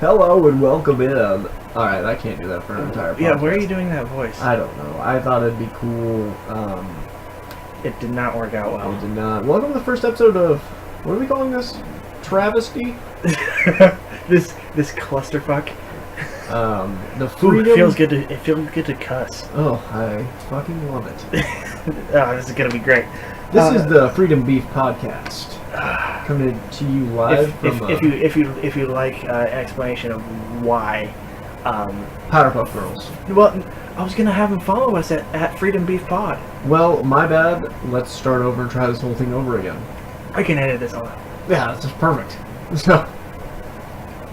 Hello and welcome in. Alright, I can't do that for an entire podcast. Yeah, where are you doing that voice? I don't know. I thought it'd be cool. It did not work out well. It did not. Welcome to the first episode of, what are we calling this? Travesty? this clusterfuck. The freedom... Ooh, it feels good to cuss. Oh, I fucking love it. Oh, this is gonna be great. This is the Freedom Beef Podcast. Coming to you live if you like an explanation of why Powerpuff Girls. Well, I was gonna have him follow us at Freedom Beef Pod. Well, my bad. Let's start over and try this whole thing over again. I can edit this all out. Yeah, this is perfect. So,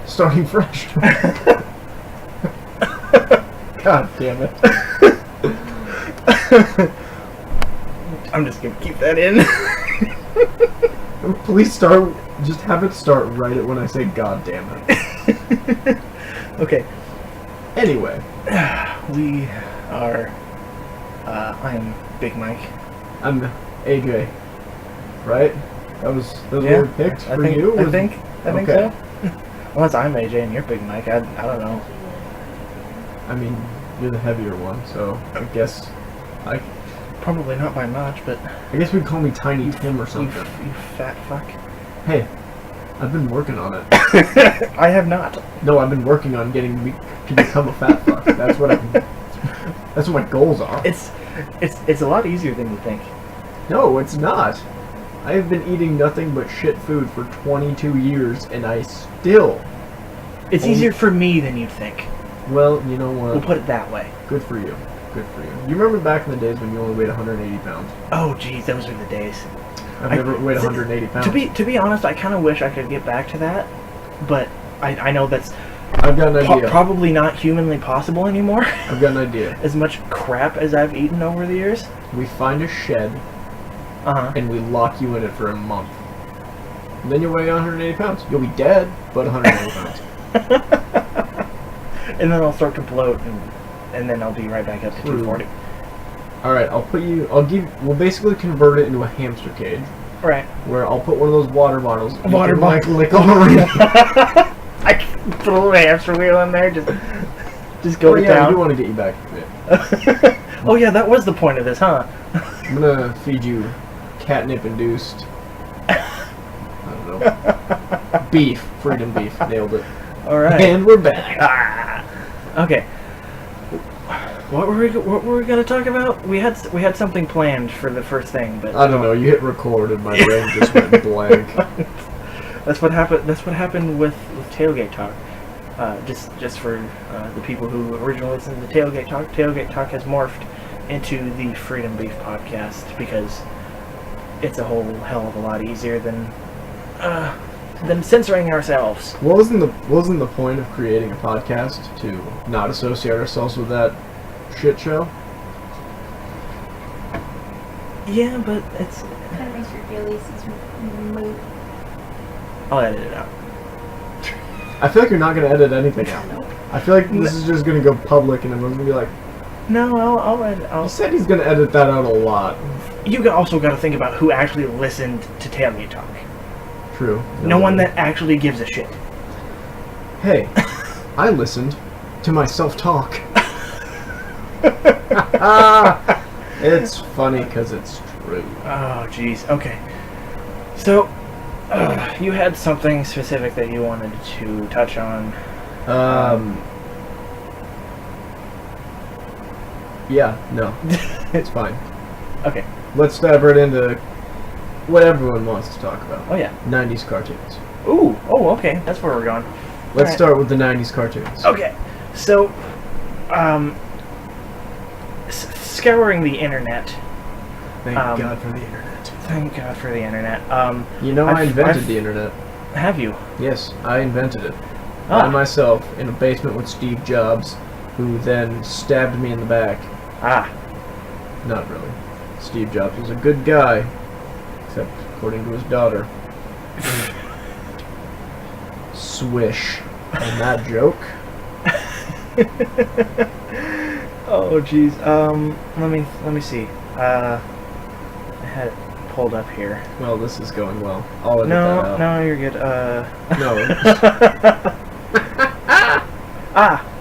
starting fresh. God damn it. I'm just gonna keep that in. Please start, just have it start right at when I say God damn it. Okay. Anyway. We are, I'm Big Mike. I'm AJ. Right? That was what we picked for you? I think so. Unless I'm AJ and you're Big Mike, I don't know. I mean, you're the heavier one, so I guess I... Probably not by much, but... I guess we'd call me Tiny Tim or something. You fat fuck. Hey, I've been working on it. I have not. No, I've been working on getting to become a fat fuck. That's what my goals are. It's a lot easier than you think. No, it's not. I have been eating nothing but shit food for 22 years, and I still... It's easier for me than you think. Well, you know what? We'll put it that way. Good for you. Good for you. You remember back in the days when you only weighed 180 pounds? Oh, geez, those were the days. I've never weighed 180 pounds. To be honest, I kind of wish I could get back to that, but I know that's I've got an idea. Probably not humanly possible anymore. I've got an idea. As much crap as I've eaten over the years. We find a shed, and we lock you in it for a month. And then you'll weigh 180 pounds. You'll be dead, but 180 pounds. And then I'll start to bloat, and then I'll be right back up to 240. Alright, we'll basically convert it into a hamster cage. Right. Where I'll put one of those water bottles. Like lick over it. I can put a little hamster wheel in there, just go down. I do want to get you back to it. Oh yeah, that was the point of this, huh? I'm gonna feed you catnip-induced, I don't know, beef, freedom beef. Nailed it. Alright. And we're back. Okay. What were we gonna talk about? We had something planned for the first thing, but I don't know. You hit record and my brain just went blank. That's what happened. That's what happened with Tailgate Talk. Just for the people who originally listened to Tailgate Talk. Tailgate Talk has morphed into the Freedom Beef Podcast because it's a whole hell of a lot easier than censoring ourselves. Wasn't the point of creating a podcast to not associate ourselves with that shit show? Yeah, but it's kind of makes your feelings move. I'll edit it out. I feel like you're not gonna edit anything out. I feel like this is just gonna go public and everyone's gonna be like, no, I'll edit. He said he's gonna edit that out a lot. You also got to think about who actually listened to Tailgate Talk. True. No one that actually gives a shit. Hey, I listened to my self-talk. It's funny because it's true. Oh, jeez. Okay. So, you had something specific that you wanted to touch on. Yeah, no. It's fine. Okay. Let's dive right into what everyone wants to talk about. Oh, yeah. 90s cartoons. Ooh. Oh, okay. That's where we're going. Let's start with the 90s cartoons. Okay. So, scouring the internet. Thank God for the internet. Thank God for the internet. You know, I invented the internet. Have you? Yes, I invented it. By myself, in a basement with Steve Jobs, who then stabbed me in the back. Ah. Not really. Steve Jobs was a good guy, except according to his daughter. Swish. And that joke? Oh, jeez. Let me see. I had it pulled up here. Well, this is going well. I'll edit that out. No, you're good. No.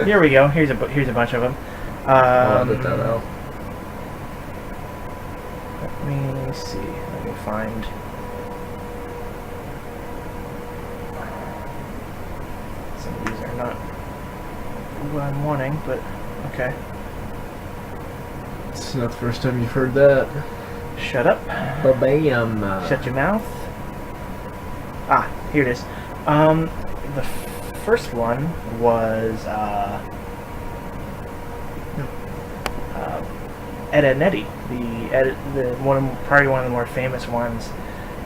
Here we go. Here's a bunch of them. I'll edit that out. Let me see. Let me find. Some of these are not what I'm wanting, but okay. It's not the first time you've heard that. Shut up. Ba-bam. Shut your mouth. Here it is. The first one was Ed, Edd n Eddy. Probably one of the more famous ones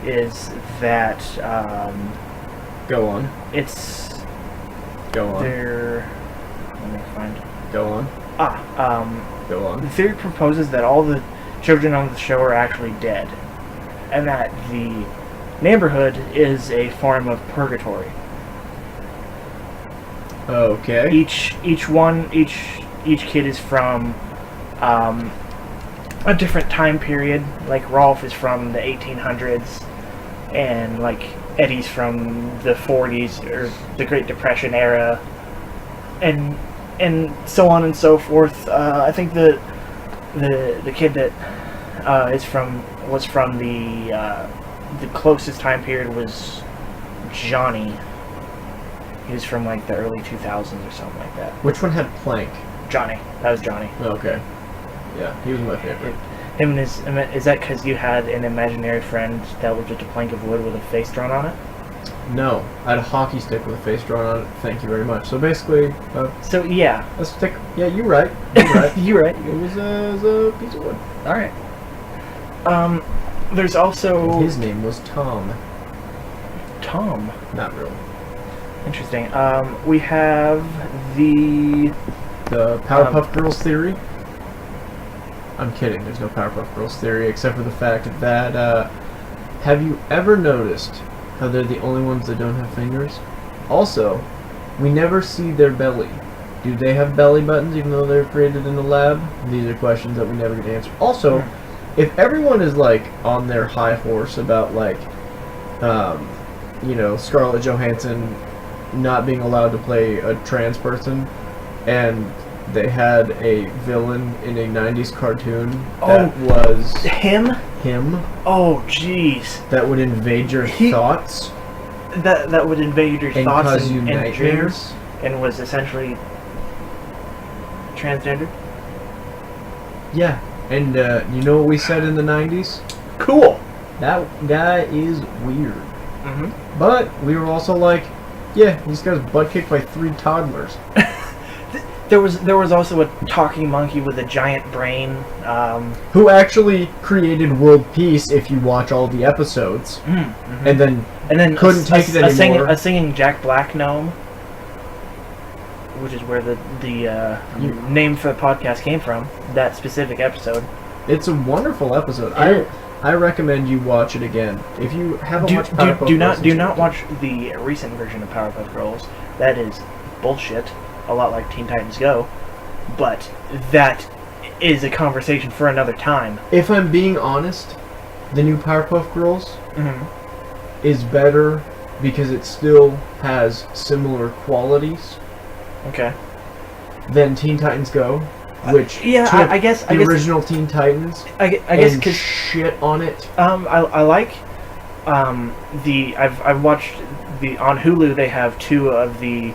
is that Go on. it's Go on. their. Let me find. Go on. Go on. The theory proposes that all the children on the show are actually dead, and that the neighborhood is a form of purgatory. Okay. Each kid is from a different time period. Like Rolf is from the 1800s, and like Eddie's from the 40s or the Great Depression era, and so on and so forth. I think the kid that was from the closest time period was Johnny. He was from like the early 2000s or something like that. Which one had Plank? Johnny. That was Johnny. Okay. Yeah, he was my favorite. Him and is that because you had an imaginary friend that was just a plank of wood with a face drawn on it? No, I had a hockey stick with a face drawn on it. Thank you very much. So basically, So yeah. a stick. Yeah, you're right. You're right. You're right. It was a piece of wood. All right. There's also His name was Tom. Tom. Not really. Interesting. We have the Powerpuff Girls theory. I'm kidding. There's no Powerpuff Girls theory except for the fact that have you ever noticed how they're the only ones that don't have fingers? Also, we never see their belly. Do they have belly buttons even though they're created in the lab? These are questions that we never get answered. Also, if everyone is like on their high horse about like Scarlett Johansson not being allowed to play a trans person, and they had a villain in a 90s cartoon that was him. Oh, jeez. That would invade your thoughts. That would invade your and thoughts cause you and nightmares. dreams, and was essentially transgender. Yeah, and you know what we said in the 90s? Cool. That guy is weird. Mm-hmm. But we were also like, yeah, he's got his butt kicked by 3 toddlers. There was also a talking monkey with a giant brain. Who actually created world peace if you watch all the episodes. Mm-hmm. And then couldn't take it anymore. A singing Jack Black gnome, which is where the name for the podcast came from. That specific episode. It's a wonderful episode. I recommend you watch it again. If you haven't watched Powerpuff Girls, do not watch the recent version of Powerpuff Girls. That is bullshit. A lot like Teen Titans Go, but that is a conversation for another time. If I'm being honest, the new Powerpuff Girls is better because it still has similar qualities. Okay. Than Teen Titans Go, which took I guess the original Teen Titans. I guess because shit on it. I like I've watched on Hulu. They have 2 of the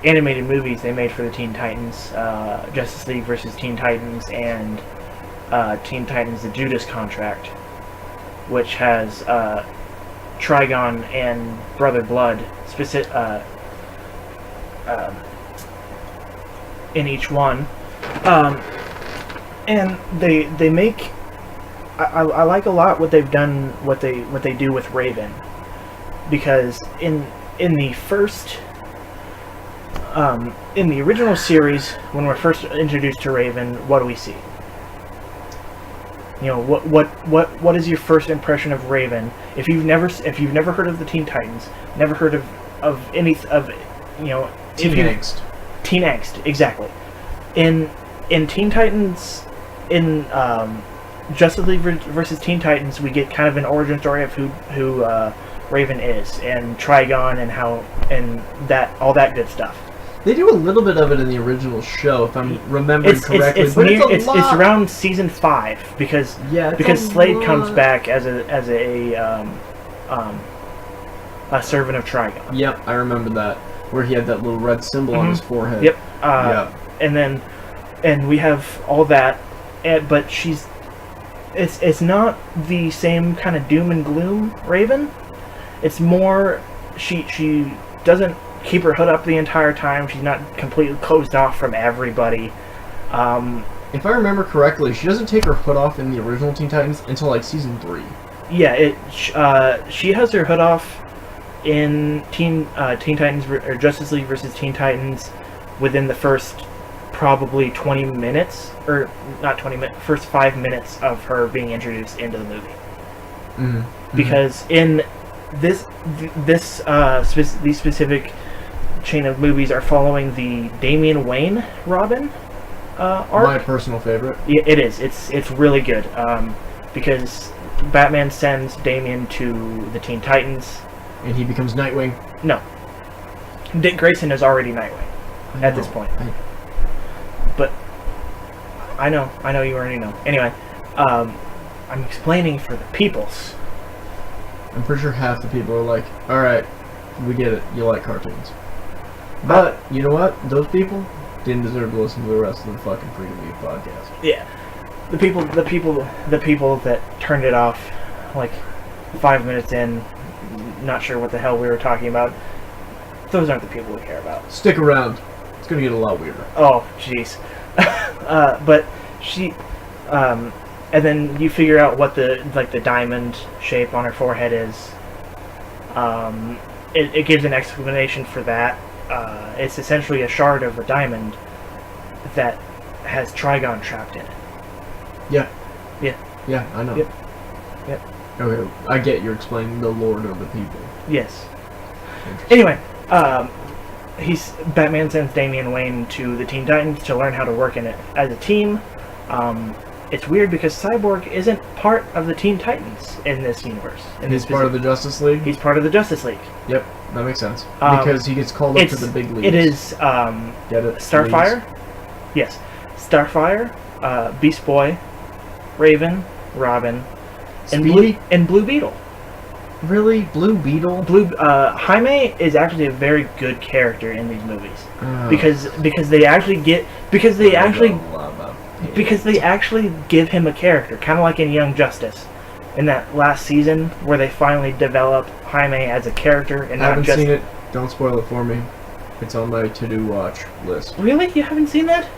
animated movies they made for the Teen Titans, Justice League versus Teen Titans, and Teen Titans: The Judas Contract, which has Trigon and Brother Blood in each one, and they make. I like a lot what they've done, what they do with Raven, because in the first. In the original series, when we're first introduced to Raven, what do we see? You know, what is your first impression of Raven? If you've never heard of the Teen Titans, never heard of Teen Angst. Teen Angst, exactly. In Teen Titans, in Justice League versus Teen Titans, we get kind of an origin story of who Raven is, and Trigon, and how, and that, all that good stuff. They do a little bit of it in the original show, if I'm remembering correctly. It's around season 5 because Slade comes back as a servant of Trigon. Yep, I remember that, where he had that little red symbol on his forehead. Yep. Yep. And we have all that, but it's not the same kind of doom and gloom Raven. It's more she doesn't keep her hood up the entire time. She's not completely closed off from everybody. If I remember correctly, she doesn't take her hood off in the original Teen Titans until like season 3. Yeah, she has her hood off in Teen Titans or Justice League versus Teen Titans within the first probably 20 minutes, or not 20 minutes, first 5 minutes of her being introduced into the movie. Mm-hmm. Because in these specific chain of movies are following the Damian Wayne Robin arc. My personal favorite. Yeah, it is. It's really good because Batman sends Damian to the Teen Titans, and he becomes Nightwing. No, Dick Grayson is already Nightwing at this point. But I know you already know. Anyway, I'm explaining for the peoples. I'm pretty sure half the people are like, alright, we get it, you like cartoons. But, you know what? Those people didn't deserve to listen to the rest of the fucking Freedom Beef podcast. Yeah. The people that turned it off, like, 5 minutes in, not sure what the hell we were talking about, those aren't the people we care about. Stick around. It's gonna get a lot weirder. Oh, jeez. But she... and then you figure out what the diamond shape on her forehead is. It gives an explanation for that. It's essentially a shard of a diamond that has Trigon trapped in it. Yeah. Yeah. Yeah, I know. Yep. Okay, I get you're explaining the lore of the people. Yes. Anyway, Batman sends Damian Wayne to the Teen Titans to learn how to work in it as a team. It's weird because Cyborg isn't part of the Teen Titans in this universe. He's part of the Justice League? He's part of the Justice League. Yep, that makes sense. Because he gets called up to the big leagues. It is Get it? Starfire? Leagues. Yes. Starfire, Beast Boy, Raven, Robin, and Blue Beetle. Really? Blue Beetle? Jaime is actually a very good character in these movies. Because they actually give him a character, kind of like in Young Justice, in that last season where they finally develop Jaime as a character and not just... I haven't seen it. Don't spoil it for me. It's on my to-do watch list. Really? You haven't seen that?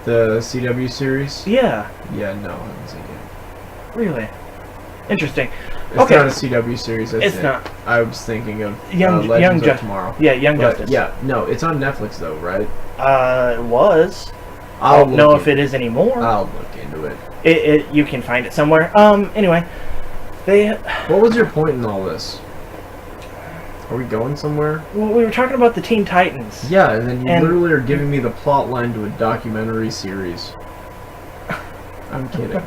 The CW series? Yeah. Yeah, no, I haven't seen it. Really? Interesting. It's not a CW series. It's not. I was thinking of Young of Tomorrow. Yeah, Young Justice. Yeah, no, it's on Netflix though, right? It was. I don't know if it is anymore. I'll look into it. You can find it somewhere. Anyway, What was your point in all this? Are we going somewhere? Well, we were talking about the Teen Titans. Yeah, and then you literally are giving me the plot line to a documentary series. I'm kidding,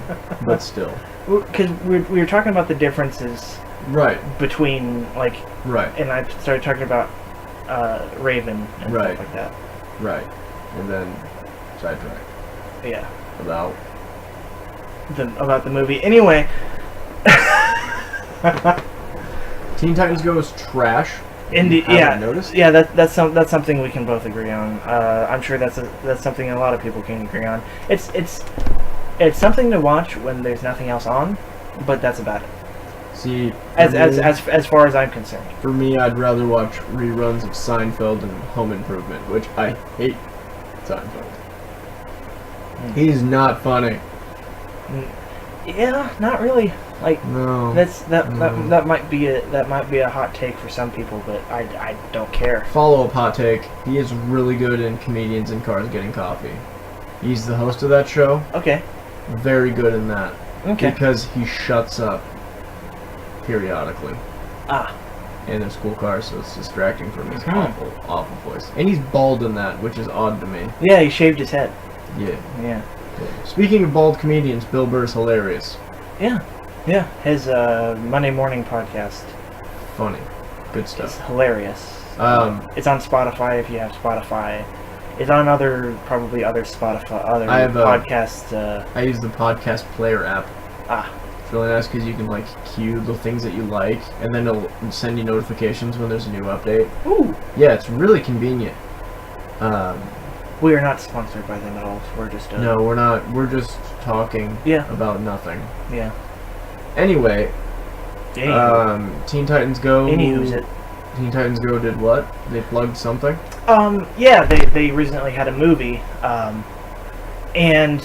but still. Because we were talking about the differences, right, between right, and I started talking about Raven and stuff like that. Right, and then sidetracked. Yeah. About the movie. Anyway. Teen Titans Go is trash. Indeed, yeah. Noticed? Yeah, that's something we can both agree on. I'm sure that's something a lot of people can agree on. It's something to watch when there's nothing else on, but that's about it. See, as far as I'm concerned. For me, I'd rather watch reruns of Seinfeld and Home Improvement, which I hate Seinfeld. He's not funny. Yeah, not really. No. That might be a hot take for some people, but I don't care. Follow-up hot take. He is really good in Comedians in Cars Getting Coffee. He's the host of that show. Okay. Very good in that. Okay. Because he shuts up periodically. Ah. In a school car, so it's distracting from his awful voice. And he's bald in that, which is odd to me. Yeah, he shaved his head. Yeah. Yeah. Speaking of bald comedians, Bill Burr's hilarious. Yeah. Yeah. His Monday morning podcast. funny. Good It's stuff. hilarious. It's on Spotify if you have Spotify. It's on probably other I have podcasts. I use the podcast player app. It's really nice because you can like queue the things that you like, and then it'll send you notifications when there's a new update. Ooh. Yeah, it's really convenient. We are not sponsored by them at all. We're just No, we're not. We're just talking Yeah. about nothing. Yeah. Anyway, Teen Titans Go. Anywho's it. Teen Titans Go did what? They plugged something? Yeah, they recently had a movie, and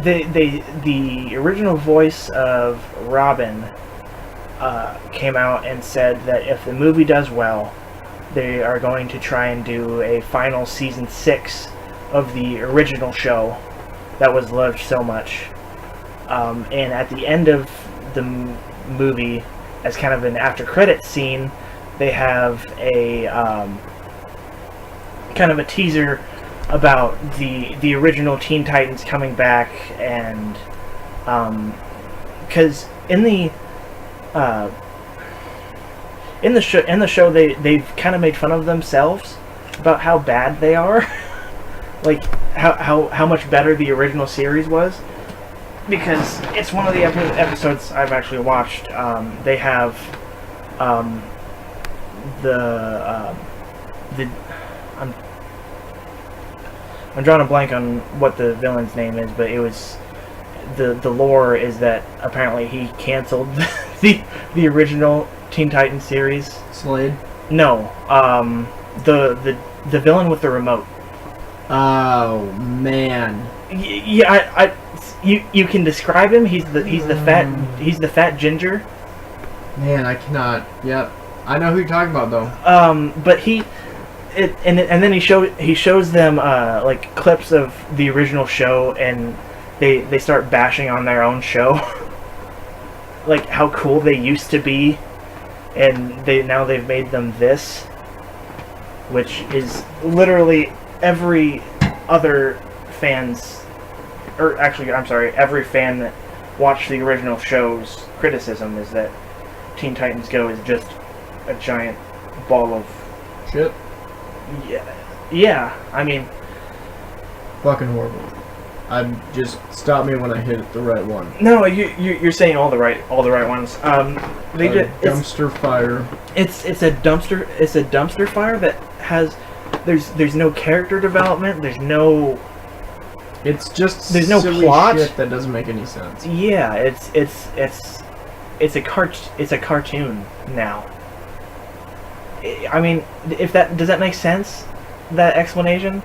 the original voice of Robin came out and said that if the movie does well, they are going to try and do a final season 6 of the original show that was loved so much. And at the end of the movie, as kind of an after-credits scene, they have a kind of a teaser about the original Teen Titans coming back, and because in the show they've kind of made fun of themselves about how bad they are, like how much better the original series was. Because it's one of the episodes I've actually watched. They have I'm drawing a blank on what the villain's name is, but it was the lore is that apparently he canceled the original Teen Titans series. Slade? No, the villain with the remote. Oh man. Yeah, you can describe him. He's the fat ginger. Man, I cannot. Yep, I know who you're talking about though. But and then he shows them like clips of the original show, and they start bashing on their own show, like how cool they used to be, and now they've made them this, which is literally every other fan's. Or actually, I'm sorry, every fan that watched the original show's criticism is that Teen Titans Go is just a giant ball of shit. Yeah. I mean, fucking horrible. Just stop me when I hit the right one. No, you're saying all the right ones. Dumpster fire. It's a dumpster fire that has there's no character development. There's no. There's no silly plot. Shit that doesn't make any sense. Yeah, it's a cartoon now. I mean, does that make sense? That explanation?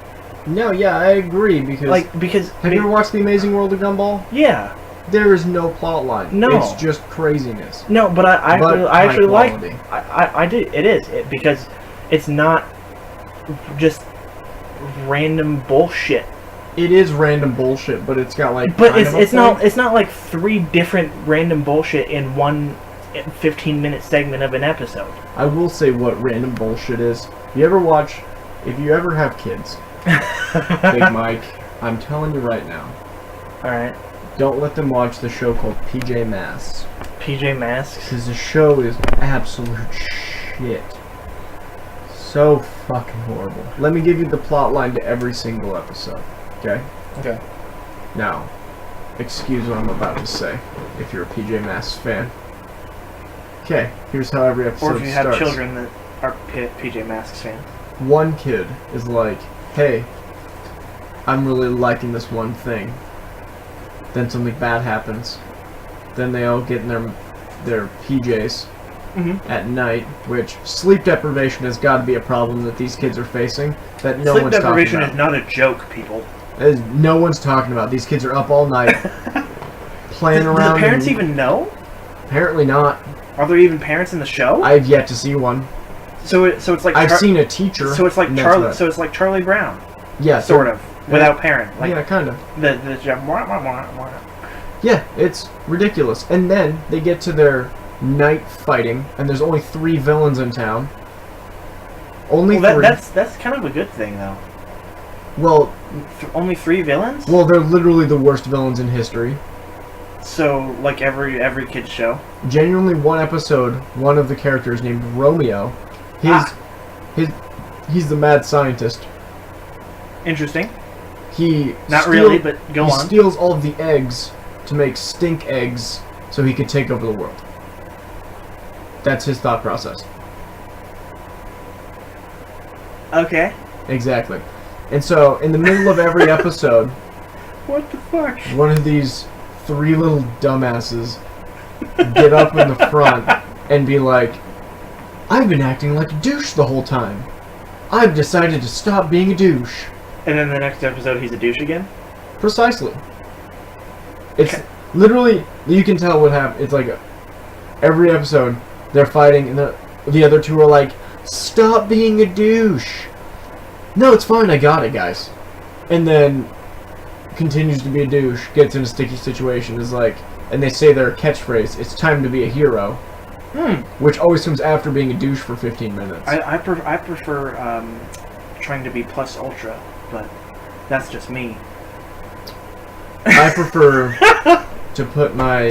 No, yeah, I agree because have you ever watched The Amazing World of Gumball? Yeah. There is no plot line. No. It's just craziness. No, but I actually like. I do. It is because it's not just random bullshit. It is random bullshit, but it's got like. But it's not like 3 different random bullshit in one 15-minute segment of an episode. I will say what random bullshit is. If you ever have kids, Big Mike, I'm telling you right now. All right. Don't let them watch the show called PJ Masks. PJ Masks? Because the show is absolute shit. So fucking horrible. Let me give you the plot line to every single episode. Okay? Okay. Now, excuse what I'm about to say, if you're a PJ Masks fan. Okay, here's how every episode starts. Or if you have children that are PJ Masks fans. One kid is like, hey, I'm really liking this one thing. Then something bad happens. Then they all get in their PJs at night, which sleep deprivation has got to be a problem that these kids are facing that no one's talking about. Sleep deprivation is not a joke, people. No one's talking about. These kids are up all night playing around. Do the parents even know? Apparently not. Are there even parents in the show? I've yet to see one. So it's like I've seen a teacher. So it's like Charlie. So it's like Charlie Brown. Yeah, sort of without parent. Like yeah, kind of. Yeah, it's ridiculous. And then they get to their night fighting, and there's only 3 villains in town. Only 3. That's kind of a good thing, though. Well, only 3 villains? Well, they're literally the worst villains in history. So, like every kid's show? Genuinely, one episode, one of the characters named Romeo, he's the mad scientist. Interesting. He really, but go on. He steals all of the eggs to make stink eggs so he could take over the world. That's his thought process. Okay. Exactly. And so, in the middle of every episode, What the fuck? one of these 3 little dumbasses get up in the front and be like, I've been acting like a douche the whole time. I've decided to stop being a douche. And then the next episode, he's a douche again? Precisely. It's literally, you can tell what happened. It's like every episode, they're fighting, and the other two are like, stop being a douche. No, it's fine, I got it, guys. And then continues to be a douche, gets in a sticky situation, is like, and they say their catchphrase, it's time to be a hero. Which always comes after being a douche for 15 minutes. I prefer trying to be plus ultra, but that's just me. I prefer to put my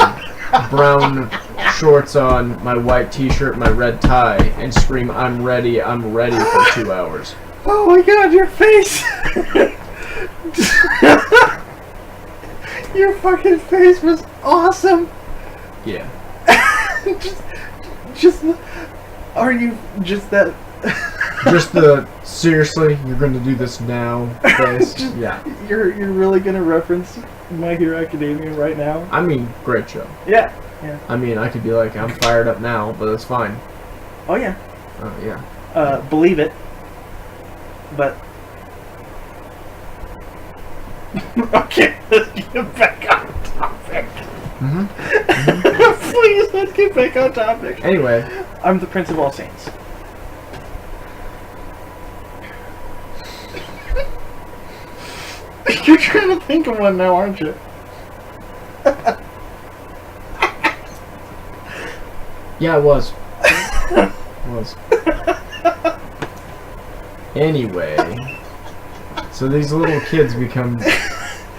brown shorts on, my white t-shirt, my red tie, and scream, I'm ready for 2 hours. Oh my god, your face! Your fucking face was awesome! Yeah. just, are you just that... Just the, seriously, you're going to do this now face? Yeah. You're really gonna reference My Hero Academia right now? I mean, great show. Yeah. I mean, I could be like, I'm fired up now, but it's fine. Oh yeah. Yeah. Believe it. But... Okay, let's get back on topic. Please, let's get back on topic. Anyway. I'm the Prince of All Saints. You're trying to think of one now, aren't you? Yeah, it was. It was. Anyway. So these little kids become...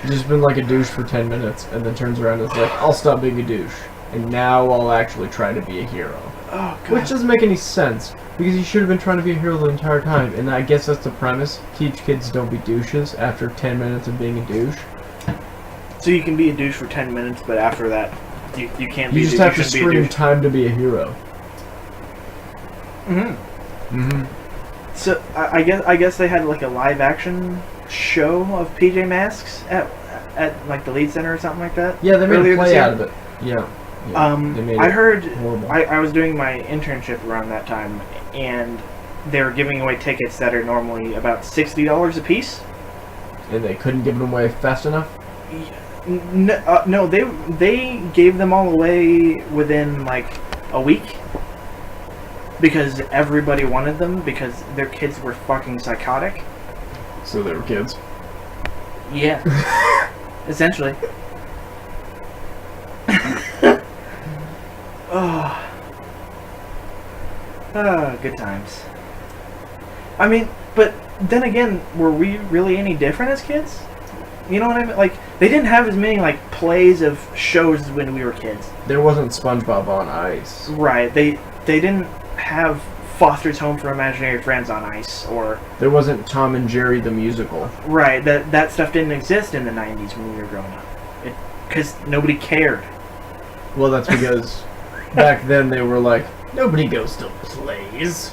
just been like a douche for 10 minutes, and then turns around and is like, I'll stop being a douche. And now I'll actually try to be a hero. Oh, God. Which doesn't make any sense, because you should have been trying to be a hero the entire time. And I guess that's the premise. Teach kids don't be douches after 10 minutes of being a douche. So you can be a douche for 10 minutes, but after that, you can't be You a just douche. have to You shouldn't be a scream douche. time to be a hero. So I guess they had like a live action show of PJ Masks at like the Lead Center or something like that. Yeah, they made earlier a this play year. out of it. Yeah. They made I it heard horrible. I was doing my internship around that time, and they were giving away tickets that are normally about $60 a piece. And they couldn't give them away fast enough? No, they gave them all away within like a week because everybody wanted them because their kids were fucking psychotic. So they were kids. Yeah, essentially. Good times. I mean, but then again, were we really any different as kids? You know what I mean? Like, they didn't have as many, like, plays of shows when we were kids. There wasn't SpongeBob on Ice. Right. They didn't have Foster's Home for Imaginary Friends on Ice, or... There wasn't Tom and Jerry the musical. Right. That stuff didn't exist in the 90s when we were growing up. Because nobody cared. Well, that's because back then they were like, nobody goes to plays.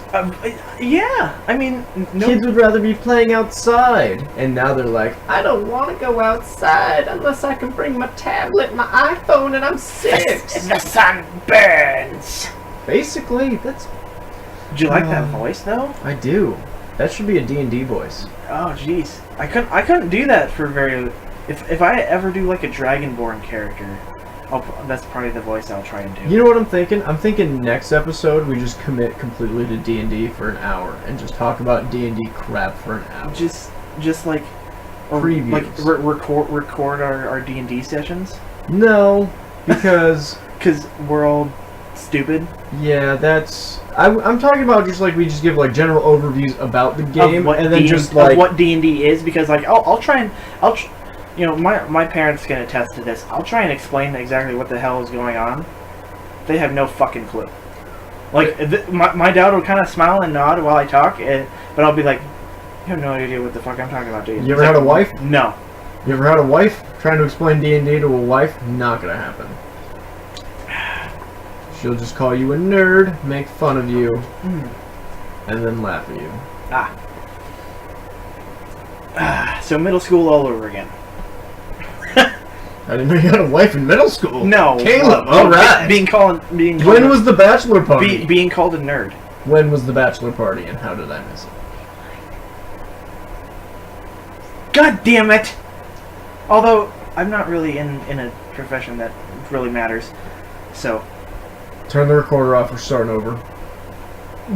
Yeah. I mean, Kids would rather be playing outside. And now they're like, I don't want to go outside unless I can bring my tablet, my iPhone, and I'm 6. The sun burns. Basically, that's... Do you like that voice, though? I do. That should be a D&D voice. Oh, jeez. I couldn't do that for very... If I ever do, like, a Dragonborn character, that's probably the voice I'll try and do. You know what I'm thinking? I'm thinking next episode we just commit completely to D&D for an hour and just talk about D&D crap for an hour. Just like... Previews. Like, record our D&D sessions? No, because... Because we're all stupid? Yeah, that's... I'm talking about just like we just give like general overviews about the game and then just like... Of what D&D is, because like, I'll try and... you know, my parents can attest to this. I'll try and explain exactly what the hell is going on. They have no fucking clue. Like, my dad will kind of smile and nod while I talk, but I'll be like, you have no idea what the fuck I'm talking about, do you? You ever had a wife? No. You ever had a wife? Trying to explain D&D to a wife? Not gonna happen. She'll just call you a nerd, make fun of you, and then laugh at you. So middle school all over again. I didn't know you had a wife in middle school. No. Caleb, alright. Being called When was the bachelor party? being called a nerd. When was the bachelor party and how did I miss it? God damn it! Although, I'm not really in a profession that really matters. So, Turn the recorder off, we're starting over.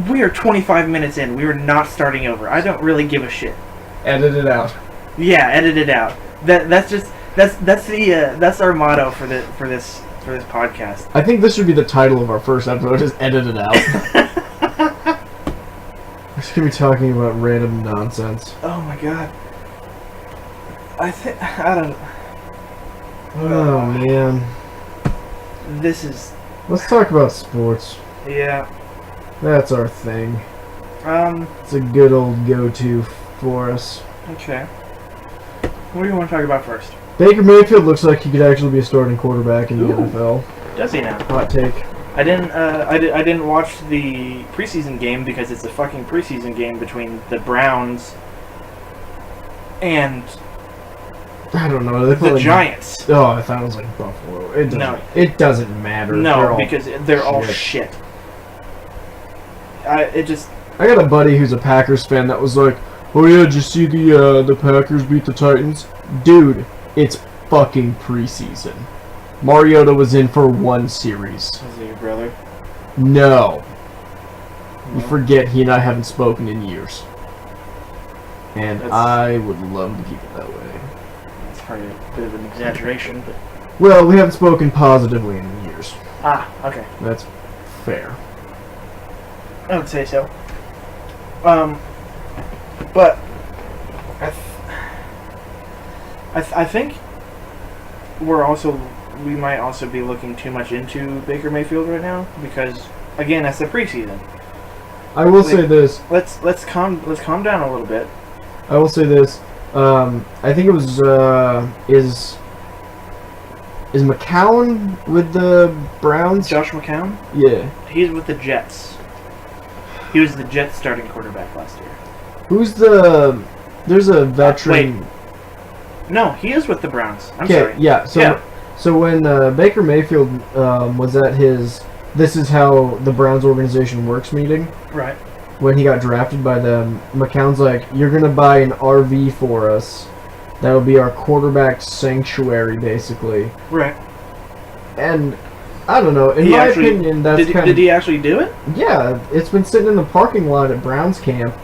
we are 25 minutes in. We are not starting over. I don't really give a shit. Edit it out. Yeah, edit it out. That's our motto for this podcast. I think this should be the title of our first episode, just edit it out. We're just gonna be talking about random nonsense. Oh my god. I don't. Oh man. This is. Let's talk about sports. Yeah. That's our thing. It's a good old go-to for us. Okay. What do you want to talk about first? Baker Mayfield looks like he could actually be a starting quarterback in the NFL. Does he now? Hot take. I didn't watch the preseason game because it's a fucking preseason game between the Browns and I don't know. They the like, Giants. Oh, I thought it was like Buffalo. It doesn't matter. No, because they're all shit. I got a buddy who's a Packers fan that was like, "Oh yeah, did you see the Packers beat the Titans?" Dude, it's fucking preseason. Mariota was in for one series. Is he your brother? No. You forget he and I haven't spoken in years. And I would love to keep it that way. That's probably a bit of an exaggeration, but... Well, we haven't spoken positively in years. Ah, okay. That's fair. I would say so. But... I think we might also be looking too much into Baker Mayfield right now because, again, that's the preseason. I will say this. Let's calm down a little bit. I will say this. I think it was is McCown with the Browns? Josh McCown? Yeah. He's with the Jets. He was the Jets starting quarterback last year. Who's the? There's a veteran. Wait. No, he is with the Browns. I'm sorry. Yeah. So when Baker Mayfield was at his "This is how the Browns organization works" meeting, right? When he got drafted by them, McCown's like, "You're gonna buy an RV for us. That'll be our quarterback sanctuary, basically." Right. And I don't know. In my opinion, that's did he actually do it? Yeah, it's been sitting in the parking lot at Browns camp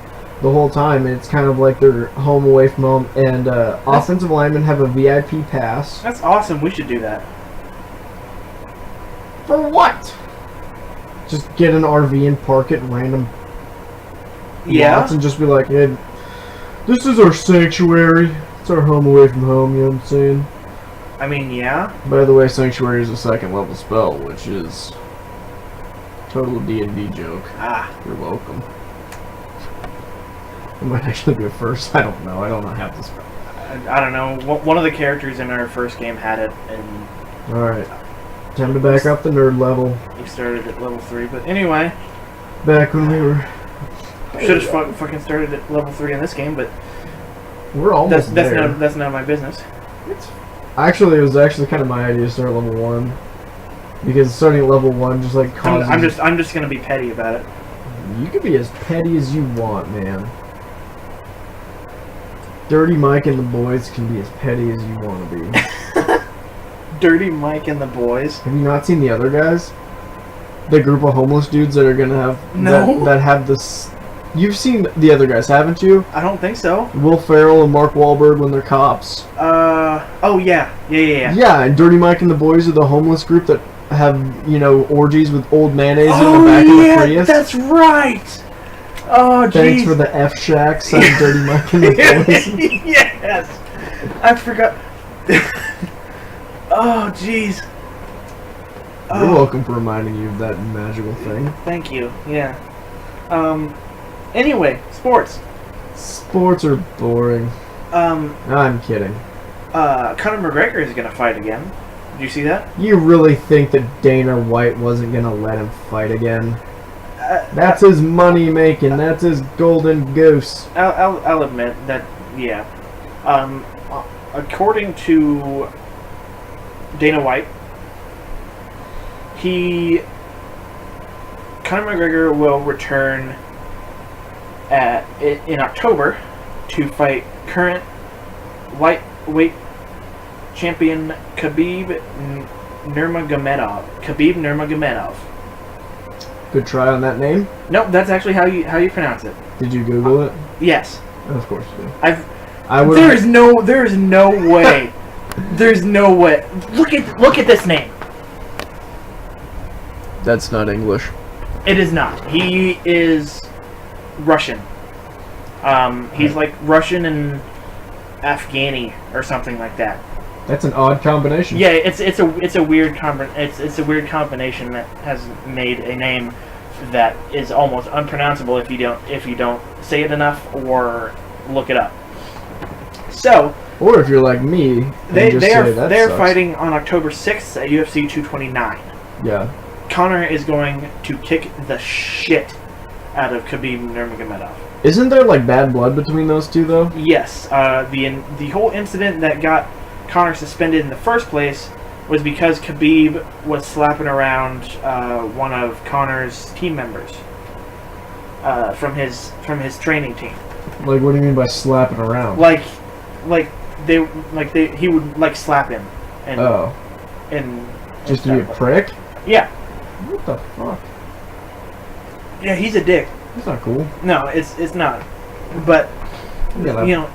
the whole time, and it's kind of like they're home away from home. And offensive linemen have a VIP pass. That's awesome. We should do that. For what? Just get an RV and park it in random lots and just be like, "Hey, this is our sanctuary. It's our home away from home." You know what I'm saying? I mean, yeah. By the way, sanctuary is a second level spell, which is total D&D joke. Ah, you're welcome. It might actually be a first. I don't know. I don't know half the spell. I don't know. One of the characters in our first game had it, and all right, time to back up the nerd level. We started at level 3, but anyway. Back when we were. Should have fucking started at level 3 in this game, but we're almost there. That's none of my business. Actually, it was actually kind of my idea to start at level 1, because starting at level 1 just like causes. I'm just gonna be petty about it. You can be as petty as you want, man. Dirty Mike and the boys can be as petty as you want to be. Dirty Mike and the boys. Have you not seen the other guys? The group of homeless dudes that are gonna have that have this. You've seen the other guys, haven't you? I don't think so. Will Ferrell and Mark Wahlberg when they're cops. Oh yeah. Yeah, and Dirty Mike and the boys are the homeless group that have, you know, orgies with old mayonnaise in the back of the Prius. That's right. Oh, jeez. Thanks for the F Shack, son. Dirty Mike and the boys. Yes. I forgot. Oh, jeez. You're welcome for reminding you of that magical thing. Thank you. Yeah. Anyway, sports. Sports are boring. I'm kidding. Conor McGregor is gonna fight again. Did you see that? You really think that Dana White wasn't gonna let him fight again? That's his money making. That's his golden goose. I'll admit that. Yeah. According to Dana White, Conor McGregor will return in October to fight current lightweight champion Khabib Nurmagomedov. Good try on that name. Nope, that's actually how you pronounce it. Did you Google it? Yes. Of course you did. There is no way. There's no way. Look at this name. That's not English. It is not. He is Russian. He's like Russian and Afghani or something like that. That's an odd combination. Yeah, it's a weird it's a weird combination that has made a name that is almost unpronounceable if you don't say it enough or look it up. So, or if you're like me, they're fighting on October 6th at UFC 229. Yeah. Conor is going to kick the shit out of Khabib Nurmagomedov. Isn't there like bad blood between those two though? Yes. The whole incident that got Conor suspended in the first place was because Khabib was slapping around one of Conor's team members from his training team. Like, what do you mean by slapping around? He would like slap him and and just to be a prick? Yeah. What the fuck? Yeah, he's a dick. That's not cool. No, it's not. But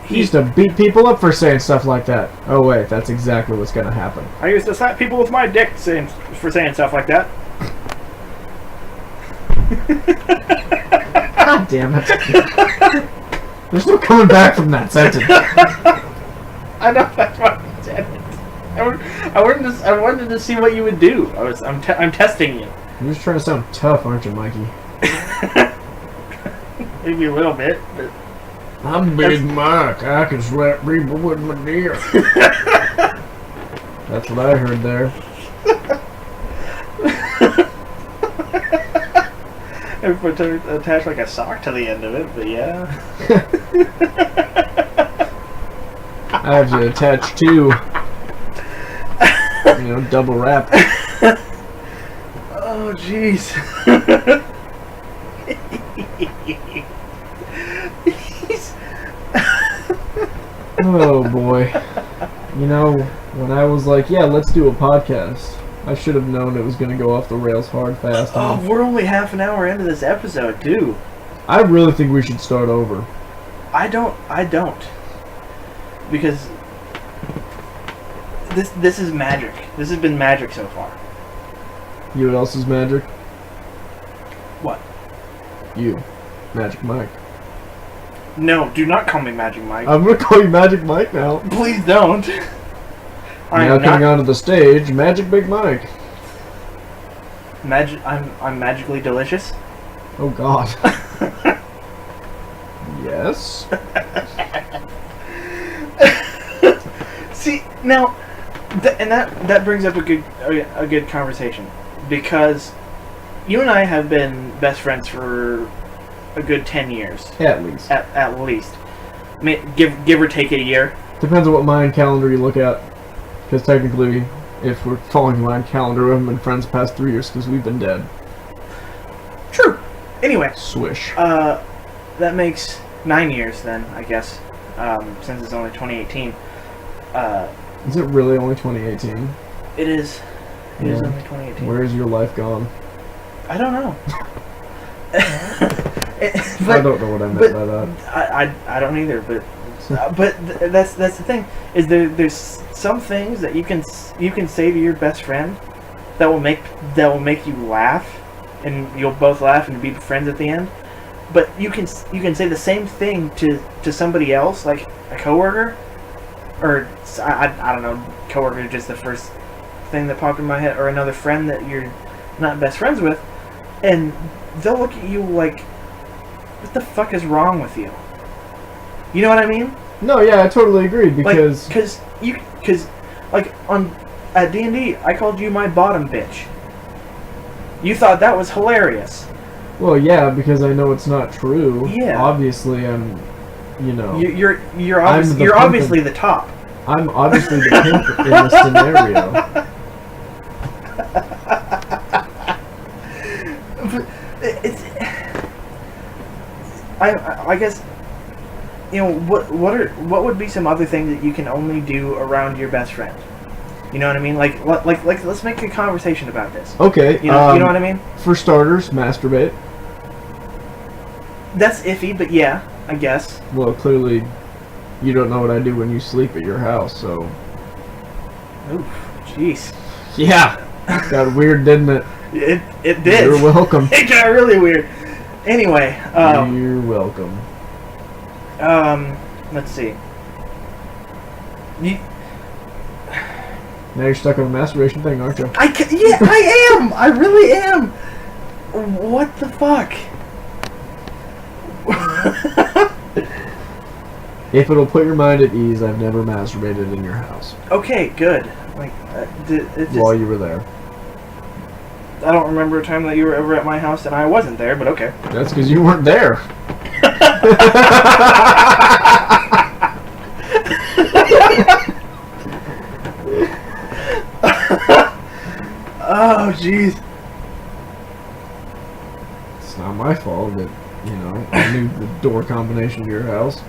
he used to beat people up for saying stuff like that. Oh wait, that's exactly what's gonna happen. I used to slap people with my dick for saying stuff like that. God damn it! There's no coming back from that sentence. I know, that's why I said it. I wanted to see what you would do. I'm testing you. You're just trying to sound tough, aren't you, Mikey? Maybe a little bit, but I'm Big Mike. I can slap people with my dick. That's what I heard there. Everybody attach like a sock to the end of it, but yeah. I have to attach two. Double wrap. Oh, jeez. Oh boy. When I was like, yeah, let's do a podcast, I should have known it was going to go off the rails hard fast. Oh, we're only half an hour into this episode, too. I really think we should start over. I don't. Because this is magic. This has been magic so far. You know what else is magic? What? You. Magic Mike. No, do not call me Magic Mike. I'm going to call you Magic Mike now. Please don't. Now coming onto the stage, Magic Big Mike. I'm magically delicious. Oh God. Yes. See now, that brings up a good conversation, because you and I have been best friends for a good 10 years. At least. At least. I mean, give or take a year. Depends on what Mayan calendar you look at. Because technically, if we're following the Mayan calendar, we haven't been friends past 3 years because we've been dead. True. Anyway. Swish. That makes 9 years then, I guess, since it's only 2018. Is it really only 2018? It is. It is only 2018. Where's your life gone? I don't know. I don't know what I meant by that. I don't either, but that's the thing, is there's some things that you can say to your best friend that will make you laugh, and you'll both laugh and be friends at the end. But you can say the same thing to somebody else, like a coworker, or I don't know, coworker is just the first thing that popped in my head, or another friend that you're not best friends with, and they'll look at you like, what the fuck is wrong with you? You know what I mean? No, yeah, I totally agree, because... Like, at D&D, I called you my bottom bitch. You thought that was hilarious. Well, yeah, because I know it's not true. Yeah. Obviously, I'm, You're obviously the top. I'm obviously the pimp in the scenario. But it's... I guess... what would be some other thing that you can only do around your best friend? You know what I mean? Like let's make a conversation about this. Okay. You know what I mean? For starters, masturbate. That's iffy, but yeah, I guess. Well, clearly, you don't know what I do when you sleep at your house, so... Oof, jeez. Yeah! Got weird, didn't it? It did. You're welcome. It got really weird. Anyway, you're welcome. Let's see. Now you're stuck on the masturbation thing, aren't you? Yeah, I am! I really am! What the fuck? If it'll put your mind at ease, I've never masturbated in your house. Okay, good. Like, it just, while you were there. I don't remember a time that you were ever at my house and I wasn't there, but okay. That's because you weren't there. Oh, jeez. It's not my fault that, I knew the door combination to your house.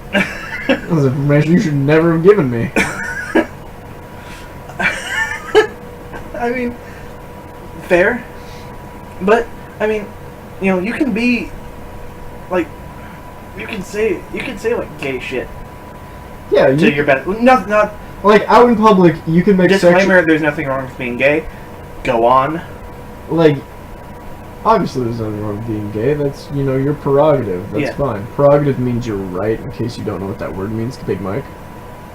That was information you should never have given me. I mean, fair. But, I mean, you can be, like, you can say like gay shit. Yeah, to your best. Not like out in public. You can make disclaimer. There's nothing wrong with being gay. Go on. Like, obviously, there's nothing wrong with being gay. That's your prerogative. That's fine. Prerogative means you're right. In case you don't know what that word means, Big Mike.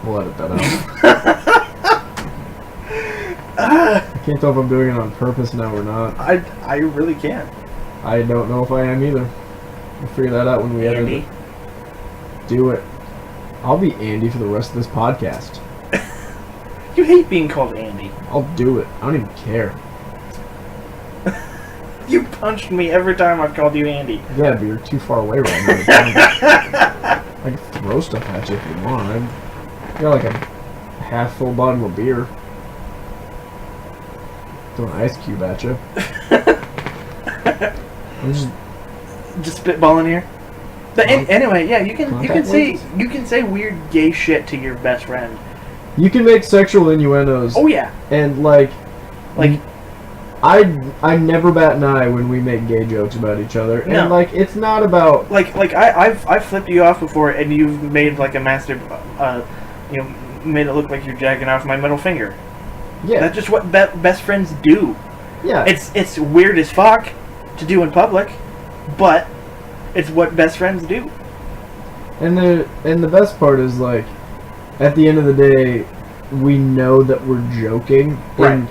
We'll edit that out. I can't tell if I'm doing it on purpose now or not. I really can't. I don't know if I am either. We'll figure that out when we edit it. Do it. I'll be Andy for the rest of this podcast. You hate being called Andy. I'll do it. I don't even care. You punched me every time I've called you Andy. Yeah, but you're too far away right now. I can throw stuff at you if you want. I got like a half full bottle of beer. Throw an ice cube at you. I'm just spitballing here. But anyway, yeah, you can say weird gay shit to your best friend. You can make sexual innuendos. Oh yeah. And like I never bat an eye when we make gay jokes about each other. No. And like it's not about I've flipped you off before, and you've made like a made it look like you're jacking off my middle finger. Yeah. That's just what best friends do. Yeah. It's weird as fuck to do in public, but it's what best friends do. And the best part is like, at the end of the day, we know that we're joking. Right.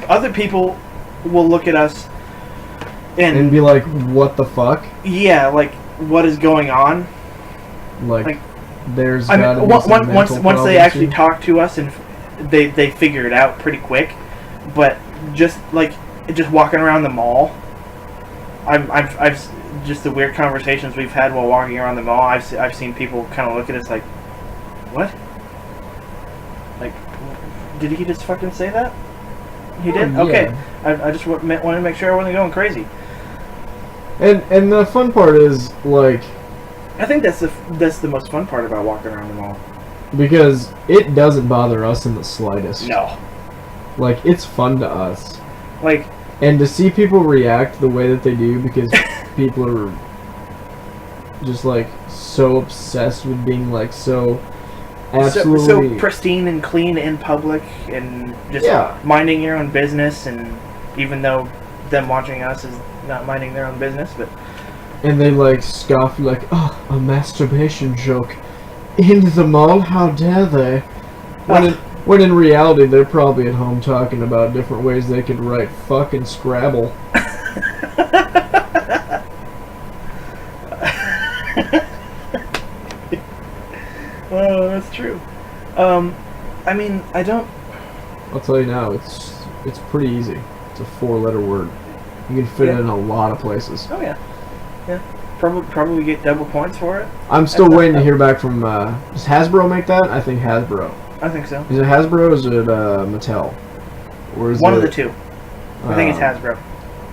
Other people will look at us and be like, "What the fuck?" Yeah, like, what is going on? Like there's. Once they actually talk to us and they figure it out pretty quick, but just walking around the mall, I've just the weird conversations we've had while walking around the mall. I've seen people kind of look at us like, what? Like, did he just fucking say that? He did? Yeah. Okay. I just wanted to make sure I wasn't going crazy. And the fun part is like, I think that's the most fun part about walking around the mall. Because it doesn't bother us in the slightest. No. Like, it's fun to us. Like, and to see people react the way that they do because people are just like so obsessed with being like so absolutely so pristine and clean in public and just minding your own business, and even though them watching us is not minding their own business, but and they like scoff like, oh, a masturbation joke. into the mall? How dare they? When in reality, they're probably at home talking about different ways they could write fucking Scrabble. Oh, that's true. I mean, I don't... I'll tell you now, it's pretty easy. It's a 4-letter word. You can fit it in a lot of places. Oh, yeah. Yeah. Probably get double points for it. I'm still waiting to hear back from... does Hasbro make that? I think Hasbro. I think so. Is it Hasbro or is it Mattel? Or is One it, of the two. I think it's Hasbro.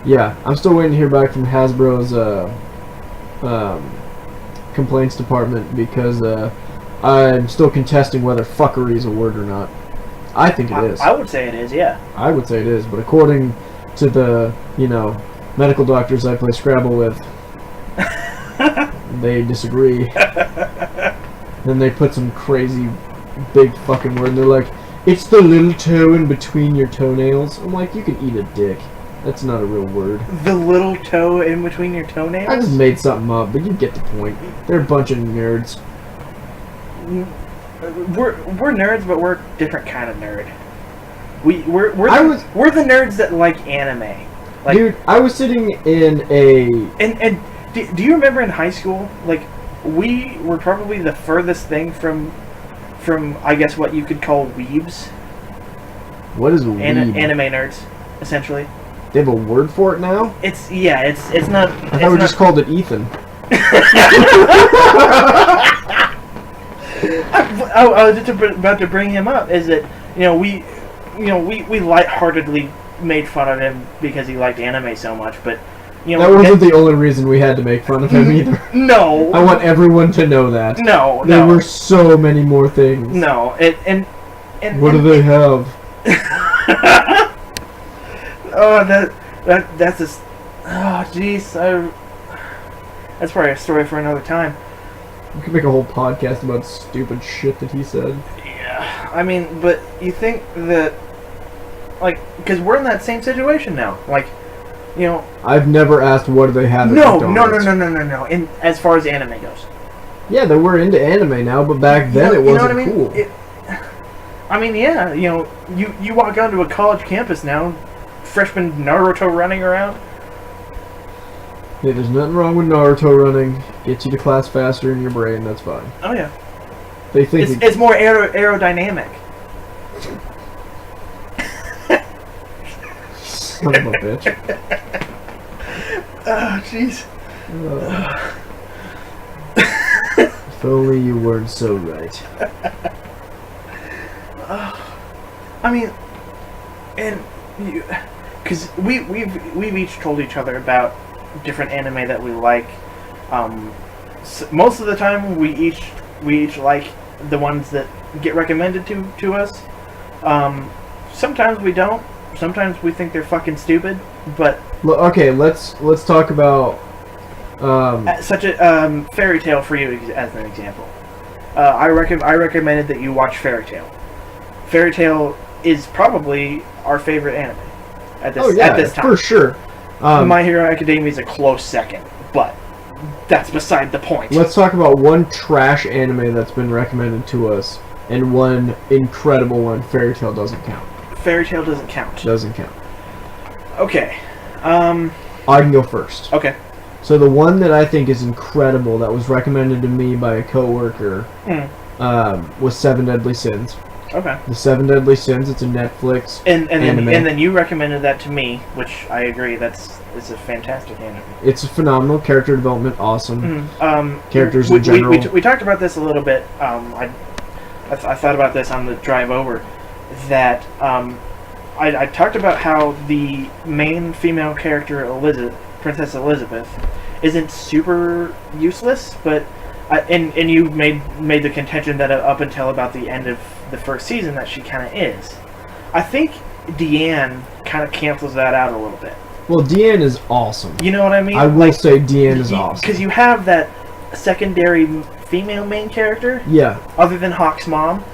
Yeah, I'm still waiting to hear back from Hasbro's complaints department because I'm still contesting whether fuckery is a word or not. I think it is. I would say it is, yeah. I would say it is, but according to the, medical doctors I play Scrabble with, they disagree. Then they put some crazy big fucking word and they're like, it's the little toe in between your toenails. I'm like, you can eat a dick. That's not a real word. The little toe in between your toenails? I just made something up, but you get the point. They're a bunch of nerds. We're nerds, but we're a different kind of nerd. We're the nerds that like anime. Like, dude, I was sitting in a... And do you remember in high school, like, we were probably the furthest thing from I guess what you could call weebs. What is a weeb? Anime nerds, essentially. They have a word for it now? It's not... I thought we just called it Ethan. I was just about to bring him up. Is that we lightheartedly made fun of him because he liked anime so much, but that wasn't the only reason we had to make fun of him either. No, I want everyone to know that. No, there were so many more things. No, and what do they have? Oh, that's just... Oh, jeez. That's probably a story for another time. We could make a whole podcast about stupid shit that he said. Yeah, I mean, but you think that, like, because we're in that same situation now. Like, I've never asked what do they have at McDonald's. No. In as far as anime goes. Yeah, they were into anime now, but back then it wasn't cool. I mean, yeah, you walk onto a college campus now, freshman Naruto running around. Yeah, there's nothing wrong with Naruto running. Gets you to class faster in your brain, that's fine. Oh, yeah. They think it's more aerodynamic. Son of a bitch. Oh, jeez. If only you weren't so right. I mean, and because we've each told each other about different anime that we like. Most of the time, we each like the ones that get recommended to us. Sometimes we don't. Sometimes we think they're fucking stupid. But okay, let's talk about such a Fairy Tail for you as an example. I recommended that you watch Fairy Tail. Fairy Tail is probably our favorite anime at this time. For sure. My Hero Academia is a close second, but that's beside the point. Let's talk about one trash anime that's been recommended to us, and one incredible one. Fairy Tail doesn't count. Fairy Tail doesn't count. Doesn't count. Okay. I can go first. Okay. So the one that I think is incredible that was recommended to me by a coworker was Seven Deadly Sins. Okay. The Seven Deadly Sins. It's a Netflix anime. And then you recommended that to me, which I agree. It's a fantastic anime. It's phenomenal. Character development, awesome. Characters in general. We talked about this a little bit. I thought about this on the drive over. That I talked about how the main female character, Princess Elizabeth, isn't super useless, but and you made the contention that up until about the end of the first season that she kind of is. I think Deanne kind of cancels that out a little bit. Well, Deanne is awesome. You know what I mean? I will say Deanne is awesome. Because you have that secondary female main character. Yeah. Other than Hawk's mom.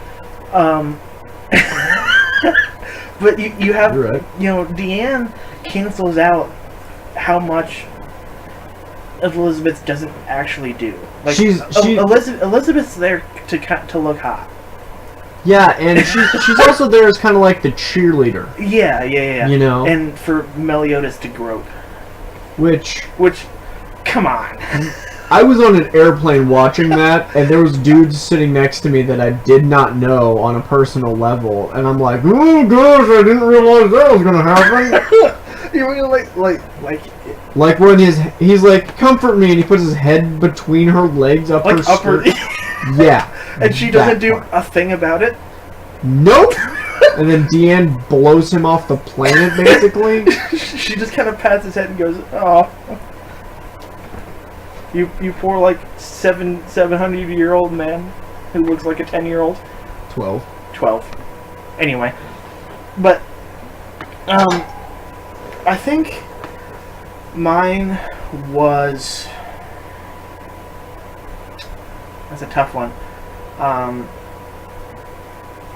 But you have, You're right. Deanne cancels out how much Elizabeth doesn't actually do. Like, She Elizabeth's there to look hot. Yeah, and she's also there as kind of like the cheerleader. Yeah. You know? And for Meliodas to grope. Which, come on. I was on an airplane watching that, and there was dudes sitting next to me that I did not know on a personal level, and I'm like, oh gosh, I didn't realize that was gonna happen. You mean like when he's like, comfort me, and he puts his head between her legs up her skirt. Yeah. And she doesn't do a thing about it? Nope. And then Deanne blows him off the planet, basically. She just kind of pats his head and goes, oh. You poor, like, 700-year-old man who looks like a 10-year-old. 12. Anyway. But, I think mine was... That's a tough one.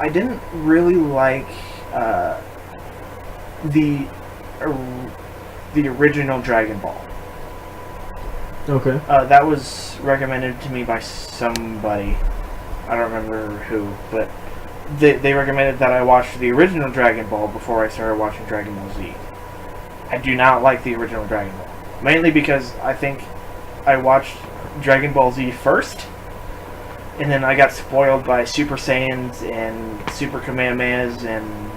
I didn't really like the original Dragon Ball. Okay. That was recommended to me by somebody. I don't remember who, but they recommended that I watch the original Dragon Ball before I started watching Dragon Ball Z. I do not like the original Dragon Ball. Mainly because I think I watched Dragon Ball Z first, and then I got spoiled by Super Saiyans and Super Kamehamehas and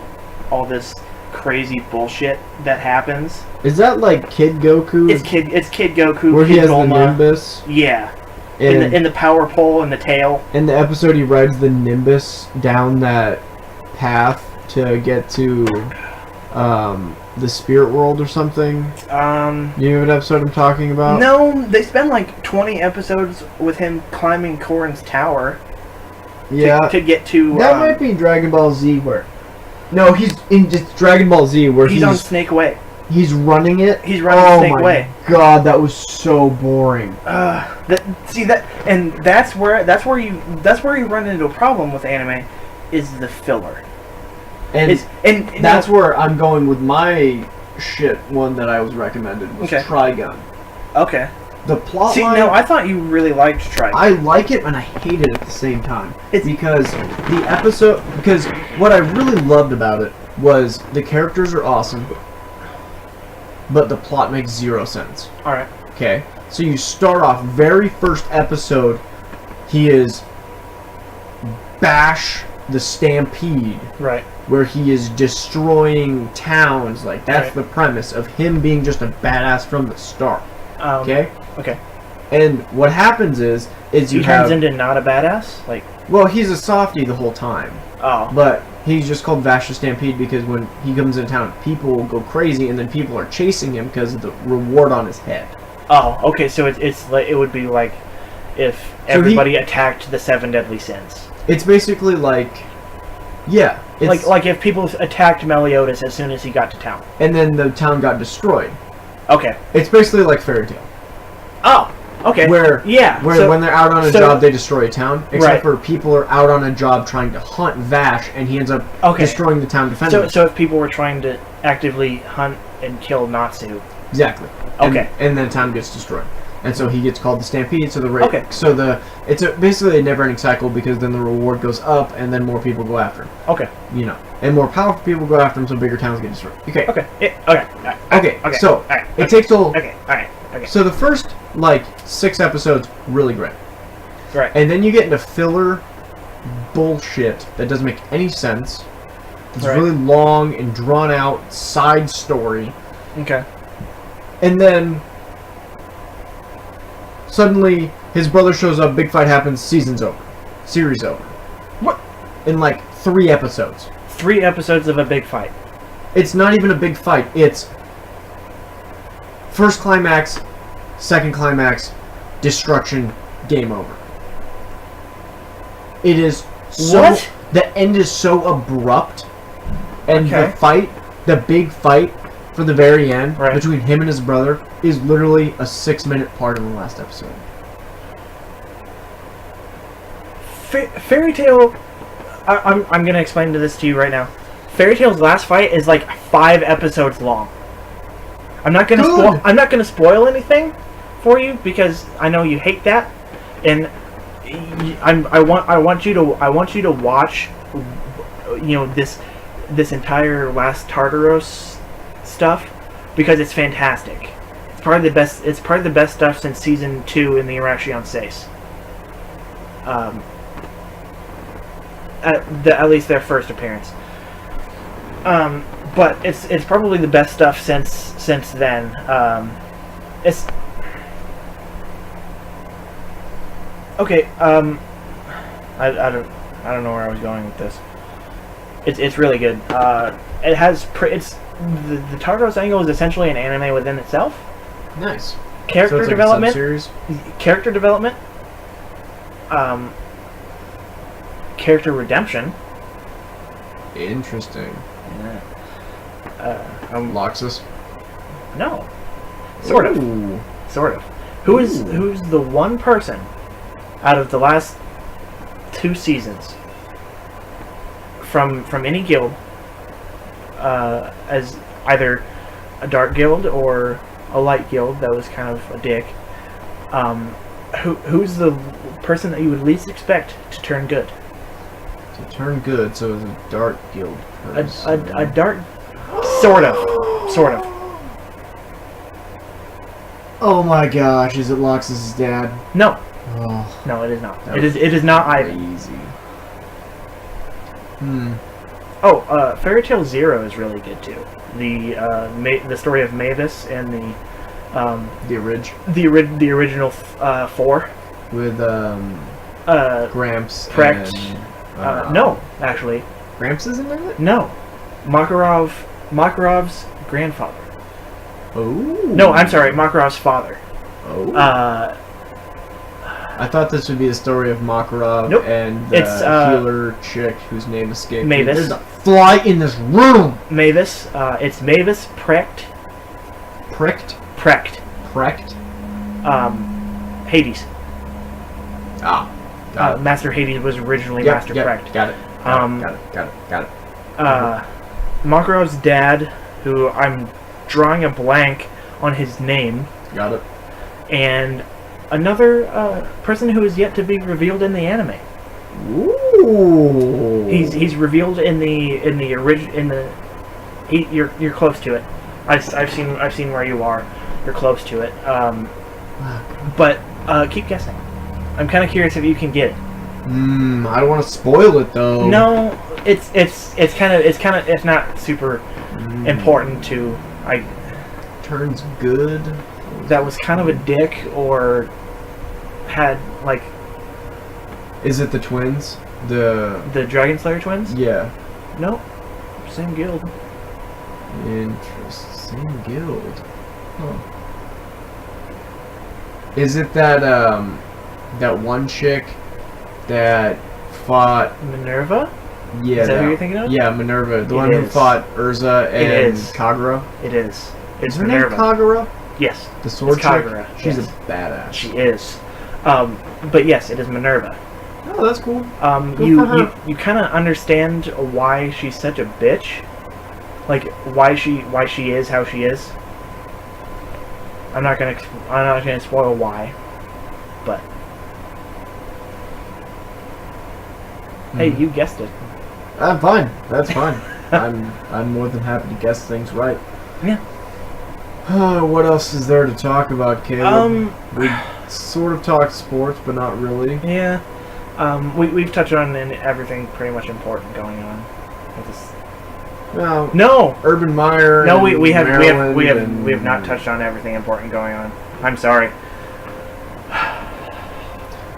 all this crazy bullshit that happens. Is that like Kid Goku? It's Kid Goku. Where Kid he has Bulma. the Nimbus? Yeah. And In the power pole and the tail. in the episode, he rides the Nimbus down that path to get to the spirit world or something. You know what episode I'm talking about? No, they spend like 20 episodes with him climbing Korin's tower. Yeah. To get to. That might be Dragon Ball Z where. No, he's in just Dragon Ball Z where he's on Snake Way. He's running it. He's running Snake Way. Oh my god, that was so boring. That's where you run into a problem with anime, is the filler. And that's where I'm going with my shit one that I was recommended was Trigun. Okay. The plot See, line, no, I thought you really liked Trigun. I like it and I hate it at the same time. Because what I really loved about it was the characters are awesome, but the plot makes zero sense. Alright. Okay? So you start off, very first episode, he is Bash the Stampede. Right. Where he is destroying towns. Like, that's the premise of him being just a badass from the start. Okay? Okay. And what happens is he turns into not a badass? Like... Well, he's a softie the whole time. Oh. But he's just called Vash the Stampede because when he comes into town, people will go crazy, and then people are chasing him because of the reward on his head. Oh, okay, so it's like, it would be like if everybody attacked the 7 deadly sins. It's basically like... Yeah. Like if people attacked Meliodas as soon as he got to town. And then the town got destroyed. Okay. It's basically like Fairy Tail. Oh, okay. Where when they're out on a job, they destroy a town. Except for people are out on a job trying to hunt Vash, and he ends up destroying the town defending. So if people were trying to actively hunt and kill Natsu. Exactly. Okay. And then town gets destroyed. And so he gets called the Stampede. So it's basically a never-ending cycle because then the reward goes up and then more people go after him. Okay. You know, and more powerful people go after him, so bigger towns get destroyed. Okay. Okay. So it takes till. Okay. So the first 6 episodes really great. Right. And then you get into filler bullshit that doesn't make any sense. It's really long and drawn out side story. Okay. And then suddenly his brother shows up, big fight happens, season's over. Series over. What? In 3 episodes. 3 episodes of a big fight. It's not even a big fight. It's first climax, second climax, destruction, game over. It is so... What? The end is so abrupt. And the big fight for the very end between him and his brother is literally a 6-minute part of the last episode. Fairy Tail... I'm going to explain this to you right now. Fairy Tail's last fight is 5 episodes long. I'm not going to spoil anything for you because I know you hate that, and I want you to watch, this entire last Tartaros stuff because it's fantastic. It's probably the best. It's probably the best stuff since season 2 in the Irashion Seis. At least their first appearance. But it's probably the best stuff since then. It's okay. I don't know where I was going with this. It's really good. It has the Tartaros angle is essentially an anime within itself. Nice. Character So it's like development. a sub-series? Character development. Character redemption. Interesting. Loxus? Loxus? No. Sort of. Ooh. Sort of. Who's the one person out of the last 2 seasons from any guild, as either a dark guild or a light guild that was kind of a dick, who's the person that you would least expect to turn good? To turn good, so it's a dark guild person. A dark... Sort of. Oh my gosh, is it Loxus' dad? No. Oh, No, it is not. that It is not either. crazy. Oh, Fairy Tail Zero is really good too. The story of Mavis and The the original 4 with Gramps Precht. and, No, actually, Gramps isn't in it? no. Makarov's grandfather. Oh. No, I'm sorry, Makarov's father. Oh. I thought this would be the story of Makarov Nope. and the It's, healer chick whose name escaped me. Mavis. There's a fly in this room! Mavis. It's Mavis Precht. Precht? Hades. Ah. Got it. Master Hades was originally Yep, Master yep, Precht. Got it. Got it. Makarov's dad, who I'm drawing a blank on his name, Got it. and another person who is yet to be revealed in the anime. Ooh. He's revealed in the original you're close to it. I've seen where you are. You're close to it. But keep guessing. I'm kind of curious if you can get it. I don't want to spoil it though. No, it's kind of it's not super important to Turns good. that was kind of a dick or had like Is it the twins? the Dragon Slayer twins? Yeah. Nope. Same guild. Interesting guild. Huh. Is it that that one chick that fought? Minerva? Yeah. Is that who you're thinking of? Yeah, Minerva, the It one who is. fought Urza It and is. Kagura. It is. It's Is her Minerva. name Kagura? Yes. The sword It's chick. Kagura, She's yes. a badass. She is. But yes, it is Minerva. Oh, that's cool. Good You for her. you kind of understand why she's such a bitch, like why she is how she is. I'm not gonna spoil why, but hey, you guessed it. I'm fine. That's fine. I'm more than happy to guess things right. Yeah. What else is there to talk about, Caleb? We sort of talked sports, but not really. Yeah. We've touched on everything pretty much important going on with this. Well, No. Urban Meyer. No, and we have Maryland not touched on everything important going on. I'm sorry.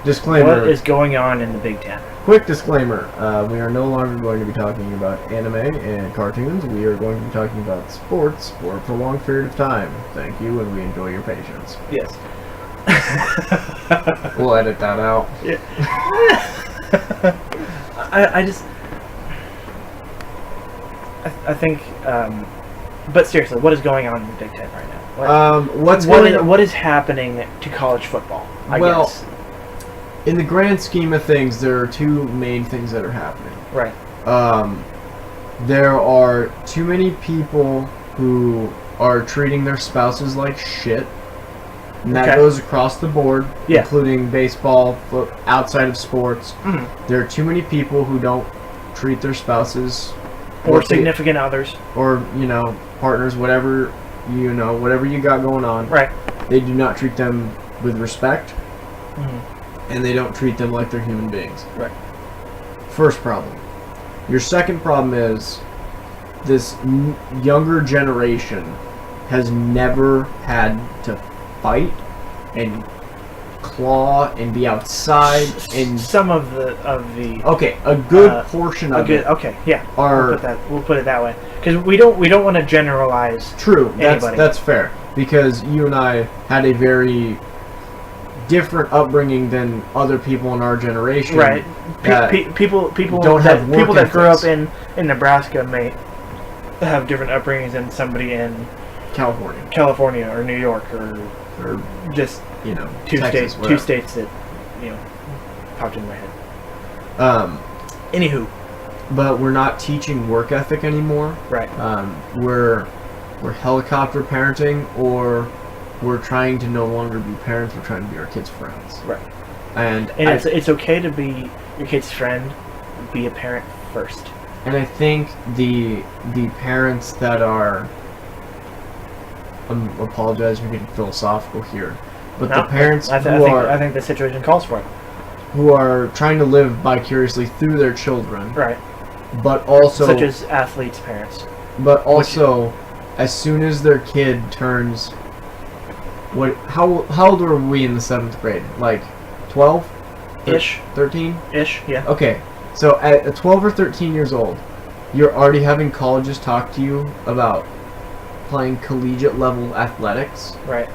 Disclaimer. What is going on in the Big Ten? Quick disclaimer. We are no longer going to be talking about anime and cartoons. We are going to be talking about sports for a prolonged period of time. Thank you, and we enjoy your patience. Yes. We'll edit that out. Yeah. I think, but seriously, what is going on in the Big Ten right now? What is happening to college football? I guess. In the grand scheme of things, there are two main things that are happening. Right. There are too many people who are treating their spouses like shit. And that Okay. goes across the board, Yeah. including baseball, outside of sports. Mhm. There are too many people who don't treat their spouses Or what they- significant others. or partners, whatever whatever you got going on. Right. They do not treat them with respect, Mhm. and they don't treat them like they're human beings. Right. First problem. Your second problem is this younger generation has never had to fight and claw and be outside and Some of the okay, a good Uh, portion of good. it Okay, yeah. are We'll put it that way because we don't want to generalize. true. Anybody. That's fair because you and I had a very different upbringing than other people in our generation. Right. that People don't that have work people that grew up ethics. in Nebraska may have different upbringings than somebody in California California or New York or or just two Texas, states whatever. that popped in my head. Um, Anywho, but we're not teaching work ethic anymore. right. We're helicopter parenting, or we're trying to no longer be parents. We're trying to be our kids' friends. Right. And It's okay to be your kid's friend. Be a parent first. And I think the parents that are, apologize for getting philosophical here, but the parents I think the situation calls for it. who are trying to live vicariously through their children, Right. but also Such as athletes' parents. but also as soon as their kid turns how old were we in the 7th grade? Like 12? Ish. 13? Ish. Yeah. Okay. So at 12 or 13 years old, you're already having colleges talk to you about playing collegiate level athletics. Right.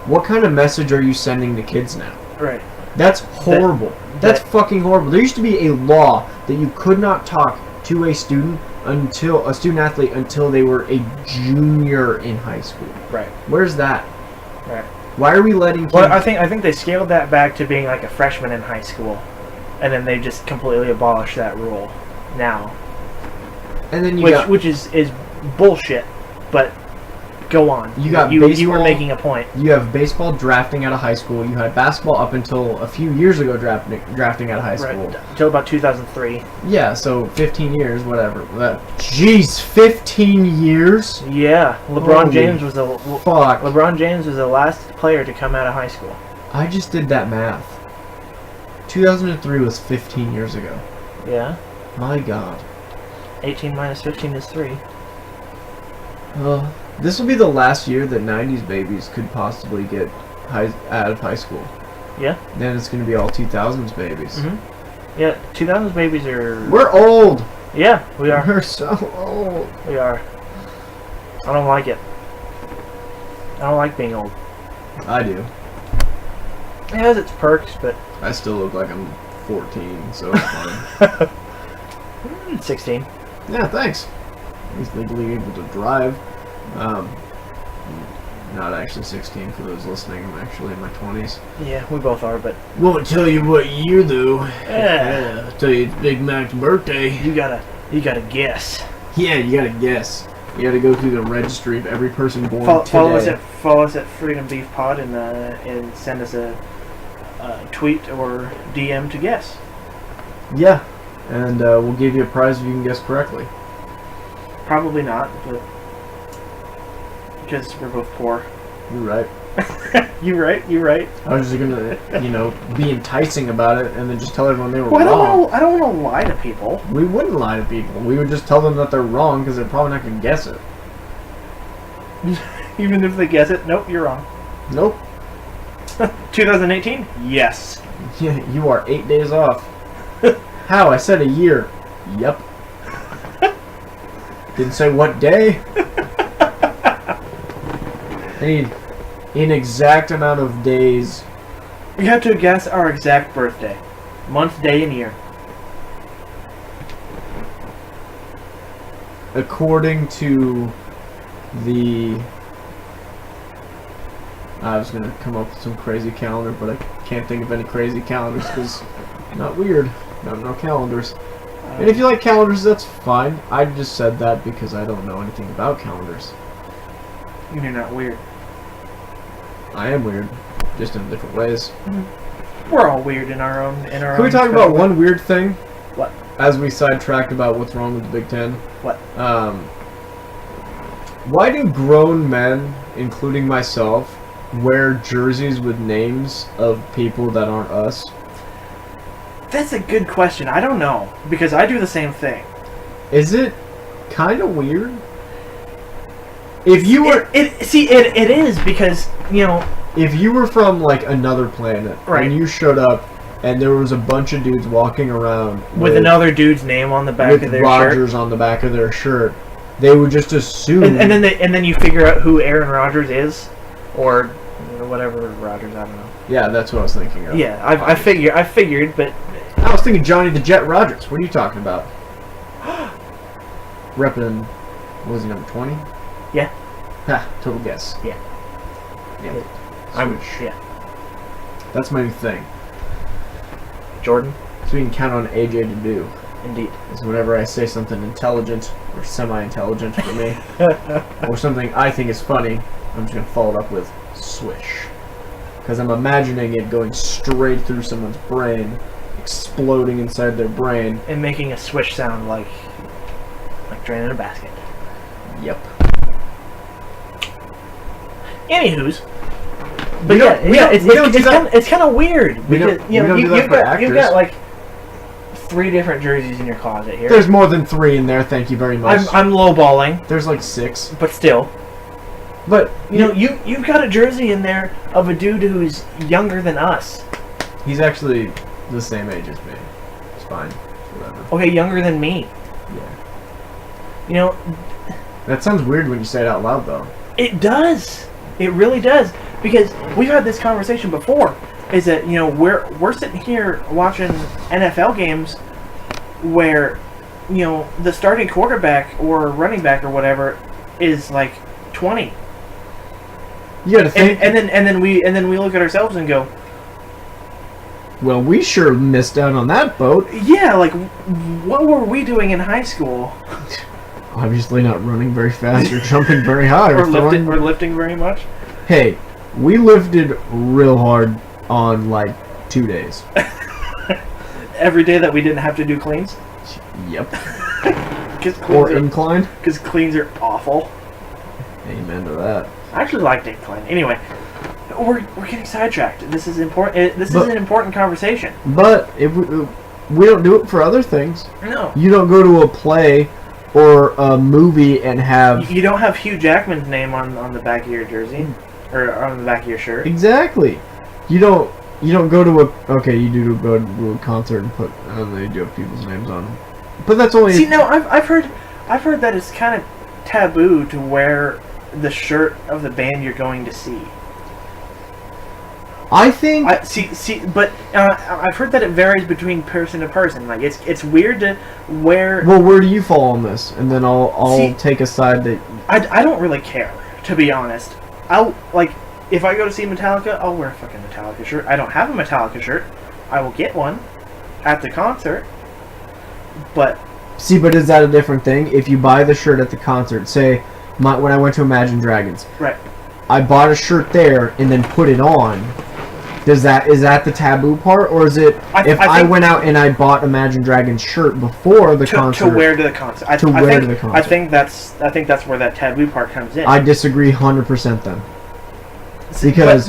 What kind of message are you sending to kids now? Right. That's horrible. That's fucking horrible. There used to be a law that you could not talk to a student athlete until they were a junior in high school. Right. Where's that? Right. Why are we letting kids... Well, I think they scaled that back to being like a freshman in high school, and then they just completely abolished that rule now, and then which is bullshit. But go on. You got you were baseball- making a point. You have baseball drafting out of high school. You had basketball up until a few years ago drafting out of high school. Right. Until about 2003. Yeah, so 15 years, whatever. Jeez, 15 years? Yeah. Holy LeBron James was the last player to come out of high school. I just did that math. 2003 was 15 years ago. Yeah. My God. 18 minus 15 is 3. Well, this will be the last year that 90s babies could possibly get out of high school. Yeah. Then it's going to be all 2000s babies. Mm-hmm. Yeah. 2000s babies are. We're old. Yeah, we are. We're so old. We are. I don't like it. I don't like being old. I do. It has its perks, but I still look like I'm 14, so it's fine. 16. Yeah, thanks. He's legally able to drive. Not actually 16 for those listening. I'm actually in my 20s. Yeah, we both are, but Won't tell you what year though. Yeah. I'll tell you it's Big Mac's birthday. you gotta guess. Yeah, you gotta guess. You gotta go through the registry of every person born Follow us today. at Freedom Beef Pod and send us a tweet or DM to guess. Yeah, and we'll give you a prize if you can guess correctly. Probably not, but because we're both poor. You're right. You're right. I was just gonna, be enticing about it and then just tell everyone they were Well, wrong. I don't want to lie to people. We wouldn't lie to people. We would just tell them that they're wrong because they're probably not gonna guess it. Even if they guess it, nope, you're wrong. Nope. 2018? Yes. Yeah, you are 8 days off. How? I said a year. Yep. Didn't say what day. I need an exact amount of days. You have to guess our exact birthday. Month, day, and year. According to the... I was going to come up with some crazy calendar, but I can't think of any crazy calendars because not weird. No calendars. And if you like calendars, that's fine. I just said that because I don't know anything about calendars. You're not weird. I am weird, just in different ways. We're all weird in our own. Can we talk about one weird thing? What? As we sidetrack about what's wrong with the Big Ten. What? Why do grown men, including myself, wear jerseys with names of people that aren't us? That's a good question. I don't know, because I do the same thing. Is it kind of weird? If you were... It is, because, you know... If you were from, like, another planet, right, and you showed up, and there was a bunch of dudes walking around... with another dude's name on the back of their shirt. With Rogers on the back of their shirt, they would just assume... And then you figure out who Aaron Rodgers is, or whatever Rodgers, I don't know. Yeah, that's what I was thinking of. Yeah, I figured, but... I was thinking Johnny the Jet Rodgers. What are you talking about? Repping... What was he, number 20? Yeah. Ha, total guess. Yeah. Yeah. Yeah. That's my new thing. Jordan? So you can count on AJ to do. Indeed. Is whenever I say something intelligent, or semi-intelligent for me, or something I think is funny, I'm just going to follow it up with swish. Because I'm imagining it going straight through someone's brain, exploding inside their brain. And making a swish sound like draining a basket. Yep. Anywho's, but it's kind of weird because you've got like 3 different jerseys in your closet here. There's more than 3 in there. Thank you very much. I'm lowballing. There's like 6, but still. But you've got a jersey in there of a dude who's younger than us. He's actually the same age as me. It's fine. Whatever. Okay, younger than me. Yeah. That sounds weird when you say it out loud, though. It does. It really does, because we've had this conversation before. Is that we're sitting here watching NFL games where the starting quarterback or running back or whatever is like 20. You gotta think, and then we look at ourselves and go, well, we sure missed out on that boat. Yeah, like what were we doing in high school? Obviously not running very fast or jumping very high or lifting very much. Hey, we lifted real hard on like 2 days. Every day that we didn't have to do cleans? Yep. Or incline? Because cleans are awful. Amen to that. I actually like incline. Anyway, we're getting sidetracked. This is important. This is an important conversation. But if we don't do it for other things. No. You don't go to a play or a movie and have... You don't have Hugh Jackman's name on the back of your jersey. Or on the back of your shirt. Exactly. You don't go to a... Okay, you do go to a concert and put... they do have people's names on them. But that's only... See, no, I've heard that it's kind of taboo to wear the shirt of the band you're going to see. I think... But I've heard that it varies between person to person. Like, it's weird to wear... Well, where do you fall on this? And then I'll take a side that... I don't really care, to be honest. If I go to see Metallica, I'll wear a fucking Metallica shirt. I don't have a Metallica shirt. I will get one at the concert. But... See, but is that a different thing? If you buy the shirt at the concert, say, when I went to Imagine Dragons. Right. I bought a shirt there and then put it on. Is that the taboo part, or is it I went out and I bought Imagine Dragons shirt before the concert to wear to the concert? I think that's where that taboo part comes in. I disagree 100% then. Because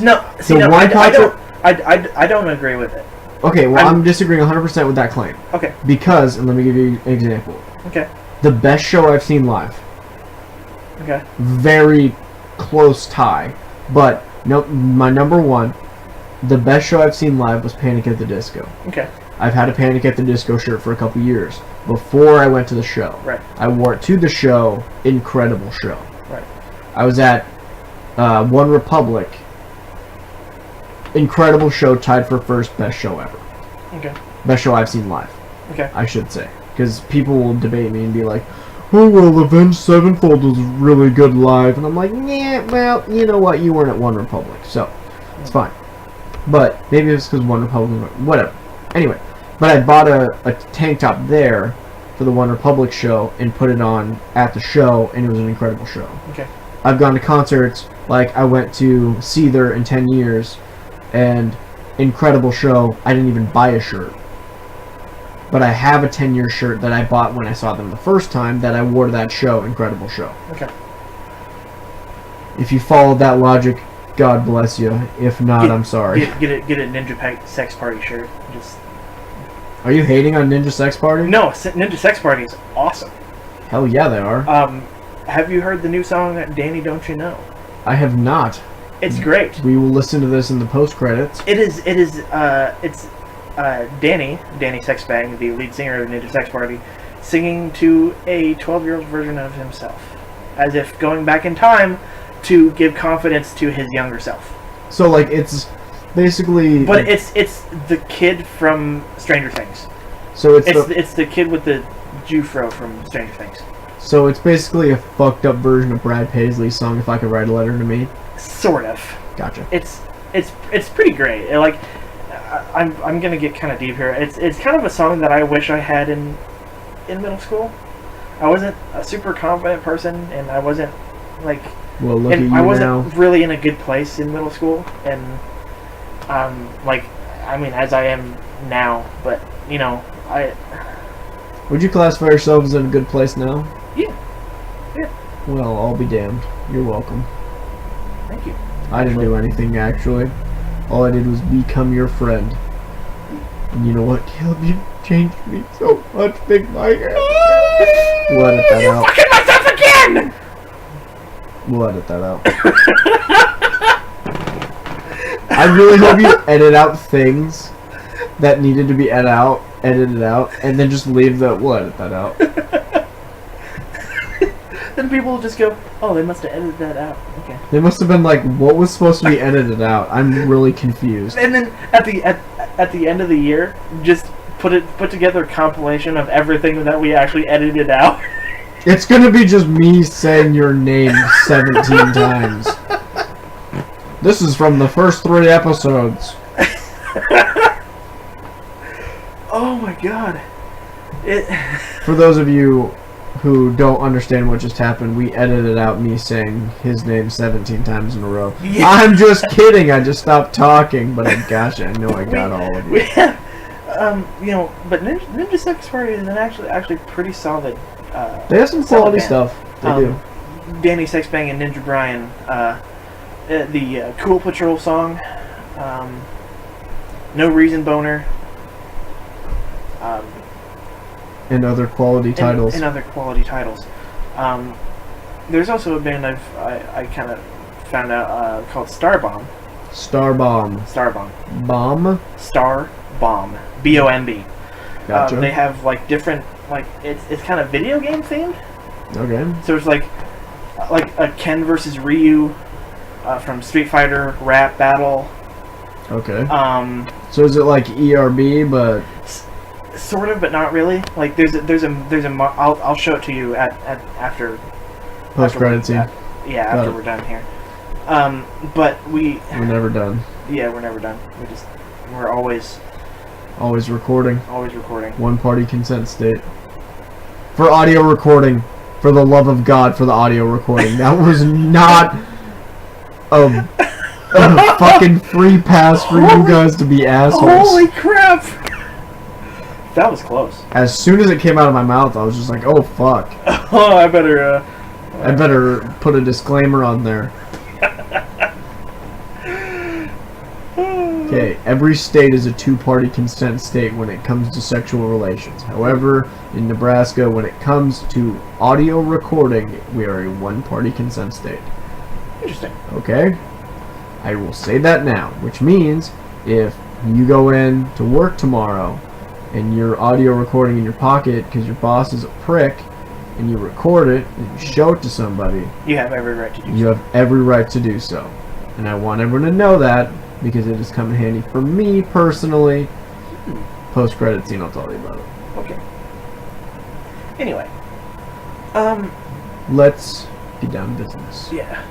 I don't agree with it. Okay, well I'm disagreeing 100% with that claim. Okay. Because, and let me give you an example. Okay. The best show I've seen live. Okay. Very close tie, but no, my number one. The best show I've seen live was Panic at the Disco. Okay. I've had a Panic at the Disco shirt for a couple years before I went to the show. Right. I wore it to the show. Incredible show. Right. I was at One Republic. Incredible show, tied for first best show ever. Okay. Best show I've seen live. Okay. I should say. Because people will debate me and be like, oh, well, Avenged Sevenfold was really good live. And I'm like, yeah, well, you know what? You weren't at One Republic, so it's fine. But maybe it's because One Republic, whatever. Anyway, but I bought a tank top there for the One Republic show and put it on at the show, and it was an incredible show. Okay. I've gone to concerts Like, I went to Seether in 10 years, and incredible show. I didn't even buy a shirt. But I have a 10-year shirt that I bought when I saw them the first time that I wore to that show. Incredible show. Okay. If you followed that logic, God bless you. If not, I'm sorry. Get a Ninja Sex Party shirt. Just. Are you hating on Ninja Sex Party? No, Ninja Sex Party is awesome. Hell yeah, they are. Have you heard the new song "Danny Don't You Know"? I have not. It's great. We will listen to this in the post credits. It's Danny Sexbang, the lead singer of Ninja Sex Party, singing to a 12-year-old version of himself, as if going back in time to give confidence to his younger self. So, like, it's basically... But it's the kid from Stranger Things. So it's the kid with the Jufro from Stranger Things. So it's basically a fucked up version of Brad Paisley's song, If I Could Write a Letter to Me? Sort of. Gotcha. It's pretty great. Like, I'm gonna get kind of deep here. It's kind of a song that I wish I had in middle school. I wasn't a super confident person, and I wasn't like... Well, look at you I wasn't now. really in a good place in middle school, and like, I mean, as I am now. But you know, Would you classify yourself as in a good place now? Yeah. Well, I'll be damned. You're welcome. Thank you. I didn't do anything, actually. All I did was become your friend. And you know what, Caleb? You changed me so much, Big Mike. We'll edit that out. Fucking myself again! We'll edit that out. I really hope you edit out things that needed to be edited out, and then just leave the... We'll edit that out. Then people will just go, oh, they must have edited that out. Okay. They must have been like, what was supposed to be edited out? I'm really confused. And then at the end of the year, just put together a compilation of everything that we actually edited out. It's gonna be just me saying your name 17 times. This is from the first 3 episodes. Oh my god. For those of you who don't understand what just happened, we edited out me saying his name 17 times in a row. Yeah. I'm just kidding, I just stopped talking, but I know I got all of you. We have, you know, but Ninja Sex Party is actually pretty solid. They have some quality band. stuff. They do. Danny Sexbang and Ninja Brian, the Cool Patrol song, No Reason Boner, And other quality titles. and other quality titles. There's also a band I kind of found out called Starbomb. Starbomb. Starbomb. Bomb? Starbomb. B-O-M-B. Gotcha. They have like different, like it's kind of video game themed. Okay. So it's like a Ken versus Ryu from Street Fighter rap battle. Okay. So is it like ERB, but Sort of, but not really. Like there's a I'll show it to you after post credit scene? Yeah, after we're done here. But we're never done. Yeah, we're never done. We're always recording. Always recording. One party consent state. For audio recording, for the love of God, for the audio recording. That was not a fucking free pass for you guys to be assholes. Holy crap! That was close. As soon as it came out of my mouth, I was just like, oh fuck. Oh, I better put a disclaimer on there. Okay, every state is a two-party consent state when it comes to sexual relations. However, in Nebraska, when it comes to audio recording, we are a one-party consent state. Interesting. Okay? I will say that now, which means if you go in to work tomorrow and your audio recording in your pocket because your boss is a prick and you record it and you show it to somebody, You have every right to do so. you have every right to do so. And I want everyone to know that because it has come in handy for me personally. Post-credit scene, I'll tell you about it. Okay. Anyway. Let's get down to business. Yeah.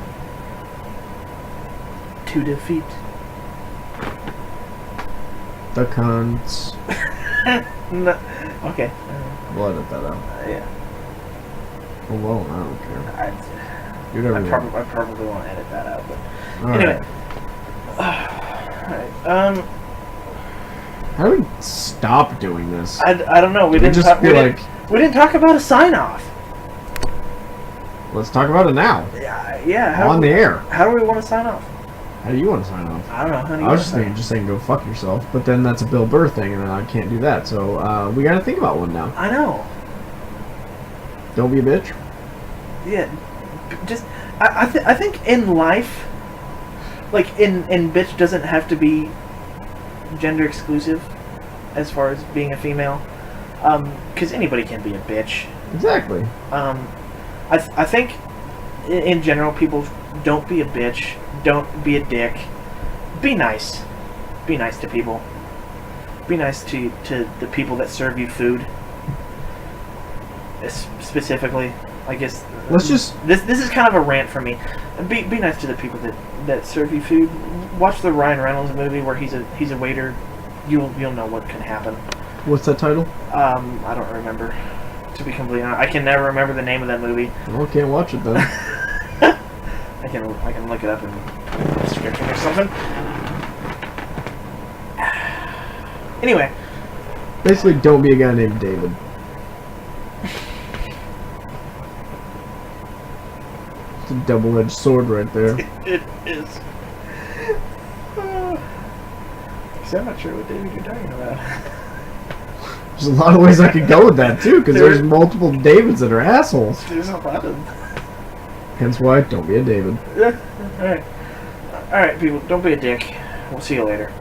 To defeat. The cunts. No. Okay. We'll edit that out. Yeah. Oh, well, I don't care. Do whatever you want. I probably won't edit that out. But All anyway. right. Alright. How do we stop doing this? I don't know. We didn't just talk. be like, We didn't talk about a sign off. let's talk about it now. Yeah. On the air. How do we want to sign off? How do you want to sign off? I don't know. How do you I was want to just saying go fuck yourself, but then that's a Bill Burr thing, and I can't do that. So we gotta think about one now. I know. Don't be a bitch. Yeah. Just I think in life, like in bitch doesn't have to be gender exclusive as far as being a female, because anybody can be a bitch. Exactly. I think in general people don't be a bitch, don't be a dick, be nice to people, be nice to the people that serve you food. Specifically, I guess. Let's just. This is kind of a rant for me. Be nice to the people that serve you food. Watch the Ryan Reynolds movie where he's a waiter. You'll know what can happen. What's that title? I don't remember. To be completely honest, I can never remember the name of that movie. Well, can't watch it then. I can look it up in the description or something. Anyway. Basically, don't be a guy named David. It's a double-edged sword right there. It is. See, I'm not sure what David you're talking about. There's a lot of ways I could go with that too, because there's multiple Davids that are assholes. There's a lot of them. Hence why, don't be a David. Yeah. Alright. Alright, people, don't be a dick. We'll see you later.